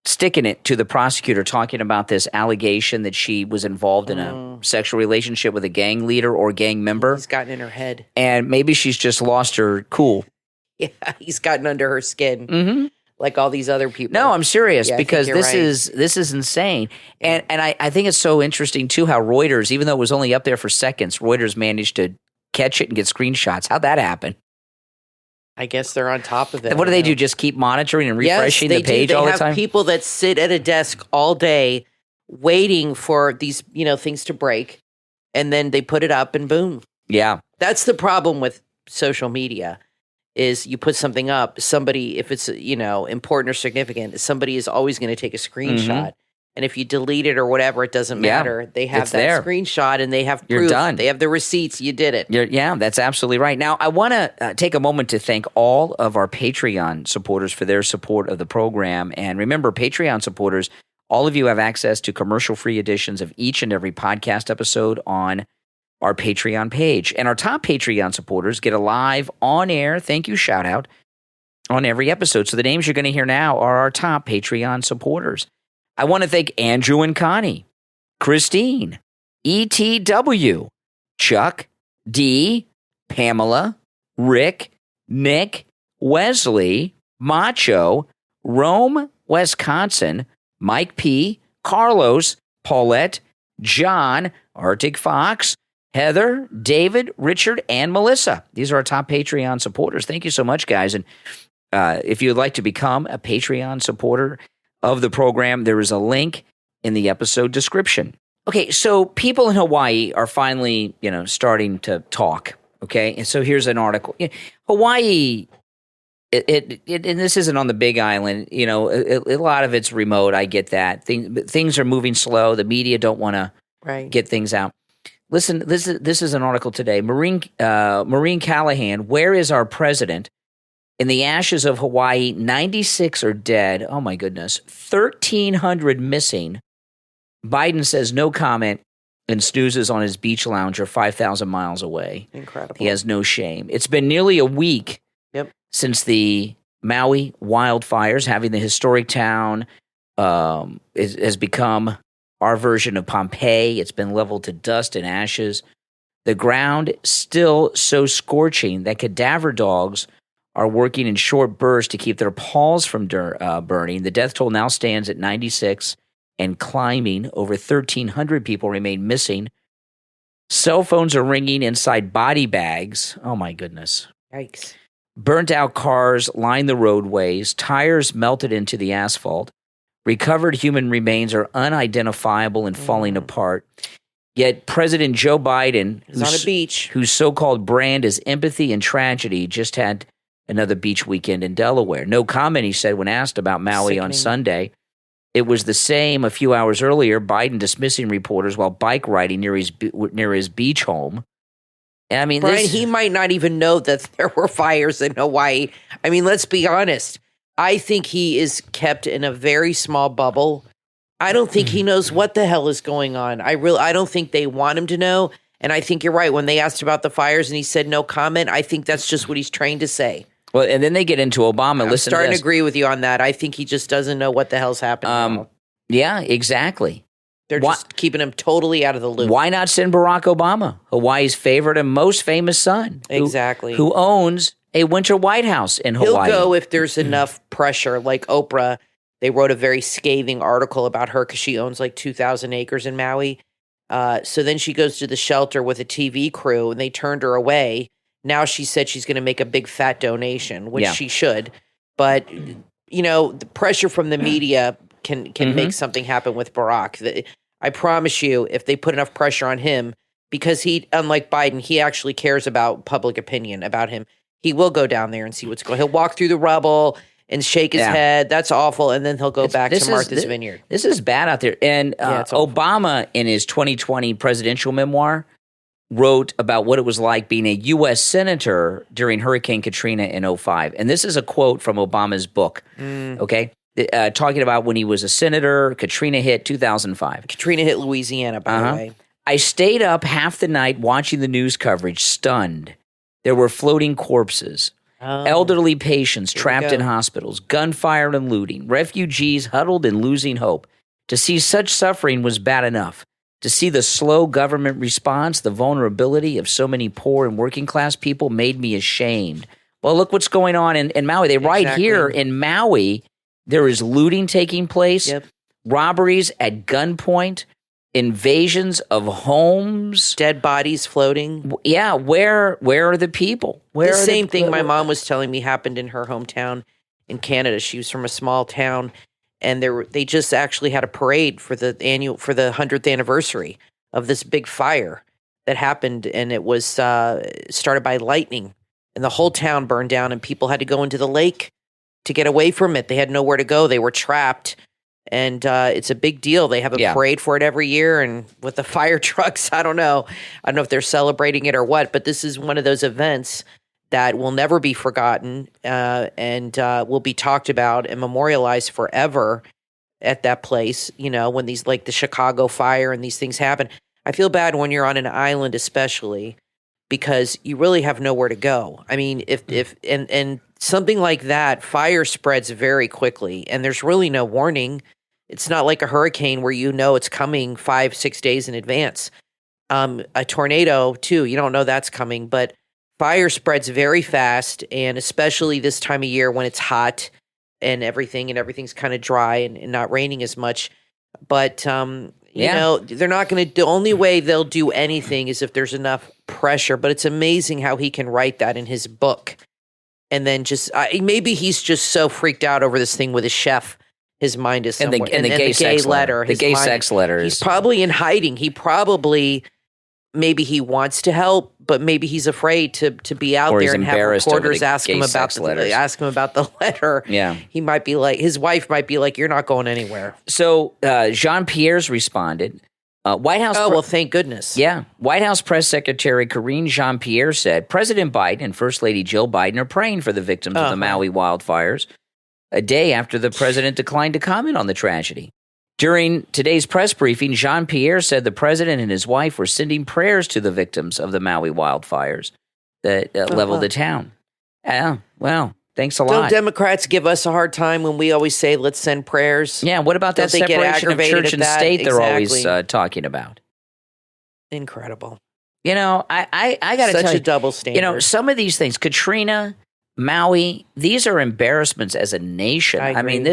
sticking it to the prosecutor, talking about this allegation that she was involved in a sexual relationship with a gang leader or gang member.
He's gotten in her head,
and maybe she's just lost her cool.
Yeah, he's gotten under her skin.
Mm-hmm.
Like all these other people.
No, I'm serious, because this is insane. And I think it's so interesting, too, how Reuters, even though it was only up there for seconds, Reuters managed to catch it and get screenshots. How'd that happen?
I guess they're on top of it.
What do they do? Just keep monitoring and refreshing the page all the time?
They have people that sit at a desk all day waiting for these, things to break, and then they put it up and boom.
Yeah.
That's the problem with social media. Is you put something up, somebody, if it's, important or significant, somebody is always going to take a screenshot.
Mm-hmm.
And if you delete it or whatever, it doesn't matter. They have that screenshot and they have proof.
You're done.
They have the receipts. You did it.
Yeah, that's absolutely right. Now, I want to take a moment to thank all of our Patreon supporters for their support of the program. And remember, Patreon supporters, all of you have access to commercial-free editions of each and every podcast episode on our Patreon page. And our top Patreon supporters get a live on-air thank you shout-out on every episode. So the names you're going to hear now are our top Patreon supporters. I want to thank Andrew and Connie, Christine, ETW, Chuck, D, Pamela, Rick, Nick, Wesley, Macho, Rome, Wisconsin, Mike P, Carlos, Paulette, John, Arctic Fox, Heather, David, Richard, and Melissa. These are our top Patreon supporters. Thank you so much, guys. And if you'd like to become a Patreon supporter of the program, there is a link in the episode description. Okay, so people in Hawaii are finally, starting to talk. Okay, and so here's an article. Hawaii, and this isn't on the Big Island. A lot of it's remote. I get that. Things are moving slow. The media don't want to get things out. Listen, this is an article today. Maureen Callahan, where is our president? In the ashes of Hawaii, 96 are dead. Oh, my goodness. 1,300 missing. Biden says no comment and snoozes on his beach lounger 5,000 miles away.
Incredible.
He has no shame. It's been nearly a week since the Maui wildfires, having the historic town has become our version of Pompeii. It's been leveled to dust and ashes. The ground still so scorching that cadaver dogs are working in short bursts to keep their paws from burning. The death toll now stands at 96 and climbing. Over 1,300 people remain missing. Cell phones are ringing inside body bags. Oh, my goodness.
Yikes.
Burnt out cars line the roadways. Tires melted into the asphalt. Recovered human remains are unidentifiable and falling apart. Yet President Joe Biden,
on a beach,
whose so-called brand is empathy and tragedy, just had another beach weekend in Delaware. No comment, he said, when asked about Maui on Sunday. It was the same a few hours earlier, Biden dismissing reporters while bike riding near his beach home. I mean,
Brian, he might not even know that there were fires in Hawaii. I mean, let's be honest. I think he is kept in a very small bubble. I don't think he knows what the hell is going on. I don't think they want him to know. And I think you're right. When they asked about the fires and he said no comment, I think that's just what he's trained to say.
Well, and then they get into Obama.
I'm starting to agree with you on that. I think he just doesn't know what the hell's happening.
Yeah, exactly.
They're just keeping him totally out of the loop.
Why not send Barack Obama, Hawaii's favorite and most famous son?
Exactly.
Who owns a winter White House in Hawaii.
He'll go if there's enough pressure. Like Oprah, they wrote a very scathing article about her because she owns like 2,000 acres in Maui. So then she goes to the shelter with a TV crew and they turned her away. Now she said she's going to make a big fat donation, which she should. But, the pressure from the media can make something happen with Barack. I promise you, if they put enough pressure on him, because he, unlike Biden, he actually cares about public opinion about him. He will go down there and see what's going on. He'll walk through the rubble and shake his head. That's awful. And then he'll go back to Martha's Vineyard.
This is bad out there. And Obama, in his 2020 presidential memoir, wrote about what it was like being a U.S. senator during Hurricane Katrina in 2005. And this is a quote from Obama's book, okay? talking about when he was a senator. Katrina hit 2005.
Katrina hit Louisiana, by the way.
I stayed up half the night watching the news coverage, stunned. There were floating corpses, elderly patients trapped in hospitals, gunfire and looting, refugees huddled and losing hope. To see such suffering was bad enough. To see the slow government response, the vulnerability of so many poor and working class people made me ashamed. Well, look what's going on in Maui. They write here in Maui, there is looting taking place, robberies at gunpoint, invasions of homes,
dead bodies floating.
Yeah, where are the people?
The same thing my mom was telling me happened in her hometown in Canada. She was from a small town, and they just actually had a parade for the 100th anniversary of this big fire that happened, and it was started by lightning, and the whole town burned down, and people had to go into the lake to get away from it. They had nowhere to go. They were trapped. And it's a big deal. They have a parade for it every year. And with the fire trucks, I don't know if they're celebrating it or what. But this is one of those events that will never be forgotten and will be talked about and memorialized forever at that place. You know, when these, like the Chicago fire and these things happen. I feel bad when you're on an island, especially because you really have nowhere to go. I mean, if something like that, fire spreads very quickly, and there's really no warning. It's not like a hurricane where you know it's coming 5-6 days in advance. A tornado, too, you don't know that's coming, but fire spreads very fast, and especially this time of year when it's hot and everything's kind of dry and not raining as much. But, you know, they're not going to, the only way they'll do anything is if there's enough pressure, but it's amazing how he can write that in his book. And then just, maybe he's just so freaked out over this thing with his chef. His mind is somewhere.
And the gay sex letter. The gay sex letter.
He's probably in hiding. Maybe he wants to help, but maybe he's afraid to be out there and have reporters ask him about the letter.
Yeah.
He might be like, his wife might be like, you're not going anywhere.
So Jean-Pierre's responded. White House.
Well, thank goodness.
Yeah. White House Press Secretary Karine Jean-Pierre said President Biden and First Lady Jill Biden are praying for the victims of the Maui wildfires, a day after the president declined to comment on the tragedy. During today's press briefing, Jean-Pierre said the president and his wife were sending prayers to the victims of the Maui wildfires that leveled the town. Well, thanks a lot.
Don't Democrats give us a hard time when we always say, let's send prayers?
Yeah, what about that separation of church and state they're always talking about?
Incredible.
You know, I got to tell you.
Such a double standard.
You know, some of these things, Katrina, Maui, these are embarrassments as a nation. I mean,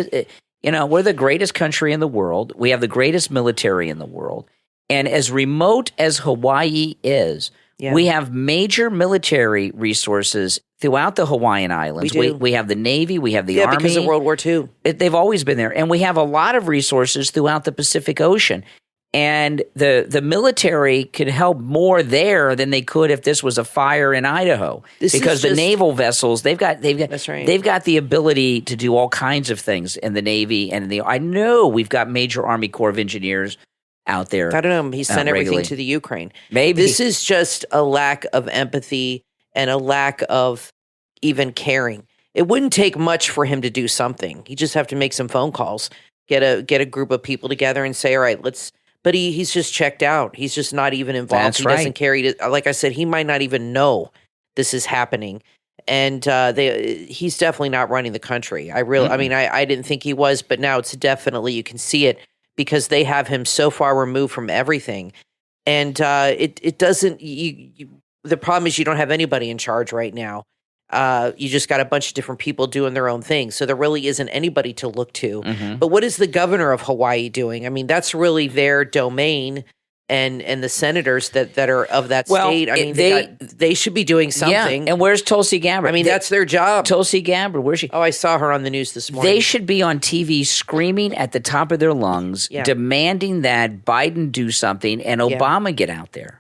you know, we're the greatest country in the world. We have the greatest military in the world. And as remote as Hawaii is, we have major military resources throughout the Hawaiian Islands. We have the Navy, we have the Army.
Yeah, because of World War II.
They've always been there. And we have a lot of resources throughout the Pacific Ocean. And the military could help more there than they could if this was a fire in Idaho. Because the naval vessels, they've got the ability to do all kinds of things in the Navy and I know we've got major Army Corps of Engineers out there.
I don't know. He sent everything to the Ukraine.
Maybe
this is just a lack of empathy and a lack of even caring. It wouldn't take much for him to do something. He just have to make some phone calls, get a group of people together and say, all right, let's. But he's just checked out. He's just not even involved.
That's
he
right.
doesn't care. Like I said, he might not even know this is happening. And he's definitely not running the country. I mean, I didn't think he was, but now it's definitely, you can see it because they have him so far removed from everything. And it doesn't, the problem is you don't have anybody in charge right now. You just got a bunch of different people doing their own thing. So there really isn't anybody to look to. Mm-hmm. But what is the governor of Hawaii doing? I mean, that's really their domain and the senators that are of that state. I mean, they should be doing something.
Yeah. And where's Tulsi Gabbard?
I mean, that's their job.
Tulsi Gabbard, where's she?
Oh, I saw her on the news this morning.
They should be on TV screaming at the top of their lungs, demanding that Biden do something and Obama get out there.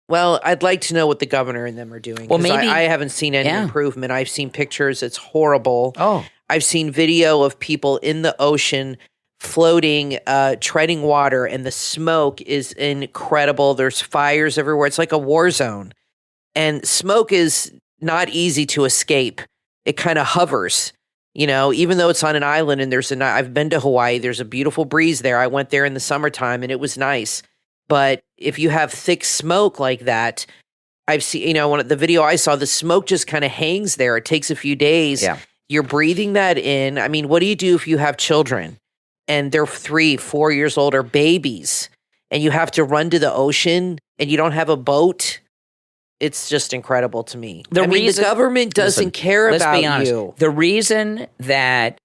Well, I'd like to know what the governor and them are doing.
Well, maybe
I haven't seen any improvement. I've seen pictures. It's horrible.
Oh,
I've seen video of people in the ocean floating, treading water, and the smoke is incredible. There's fires everywhere. It's like a war zone. And smoke is not easy to escape. It kind of hovers. You know, even though it's on an island and I've been to Hawaii, there's a beautiful breeze there. I went there in the summertime and it was nice. But if you have thick smoke like that, I've seen, you know, one of the video I saw, the smoke just kind of hangs there. It takes a few days.
Yeah.
You're breathing that in. I mean, what do you do if you have children and they're 3, 4 years old or babies and you have to run to the ocean and you don't have a boat? It's just incredible to me. The government doesn't care about
be honest,
you.
The reason that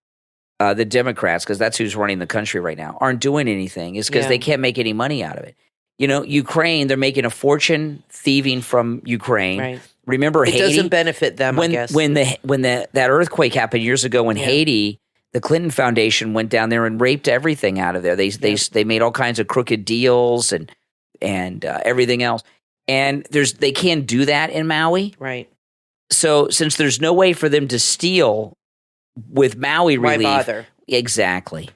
the Democrats, because that's who's running the country right now, aren't doing anything is because they can't make any money out of it. You know, Ukraine, they're making a fortune thieving from Ukraine. Right. Remember Haiti?
It doesn't benefit them, I guess.
When that earthquake happened years ago in Haiti, the Clinton Foundation went down there and raped everything out of there. They made all kinds of crooked deals and everything else. And they can't do that in Maui.
Right.
So since there's no way for them to steal with Maui relief.
Why bother?
Exactly.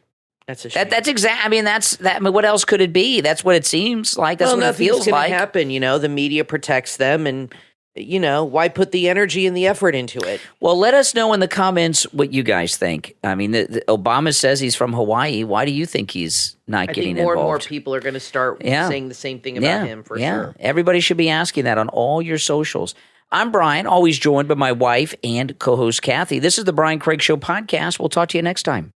That's a shame.
That's exactly. I mean, I mean, what else could it be? That's what it seems like. That's what it feels like.
Nothing's happen. You know, the media protects them, and you know, why put the energy and the effort into it?
Well, let us know in the comments what you guys think. I mean, Obama says he's from Hawaii. Why do you think he's not getting involved?
More and more people are going to start saying the same thing about him for sure.
Everybody should be asking that on all your socials. I'm Brian, always joined by my wife and co-host Kathy. This is the Brian Craig Show podcast. We'll talk to you next time.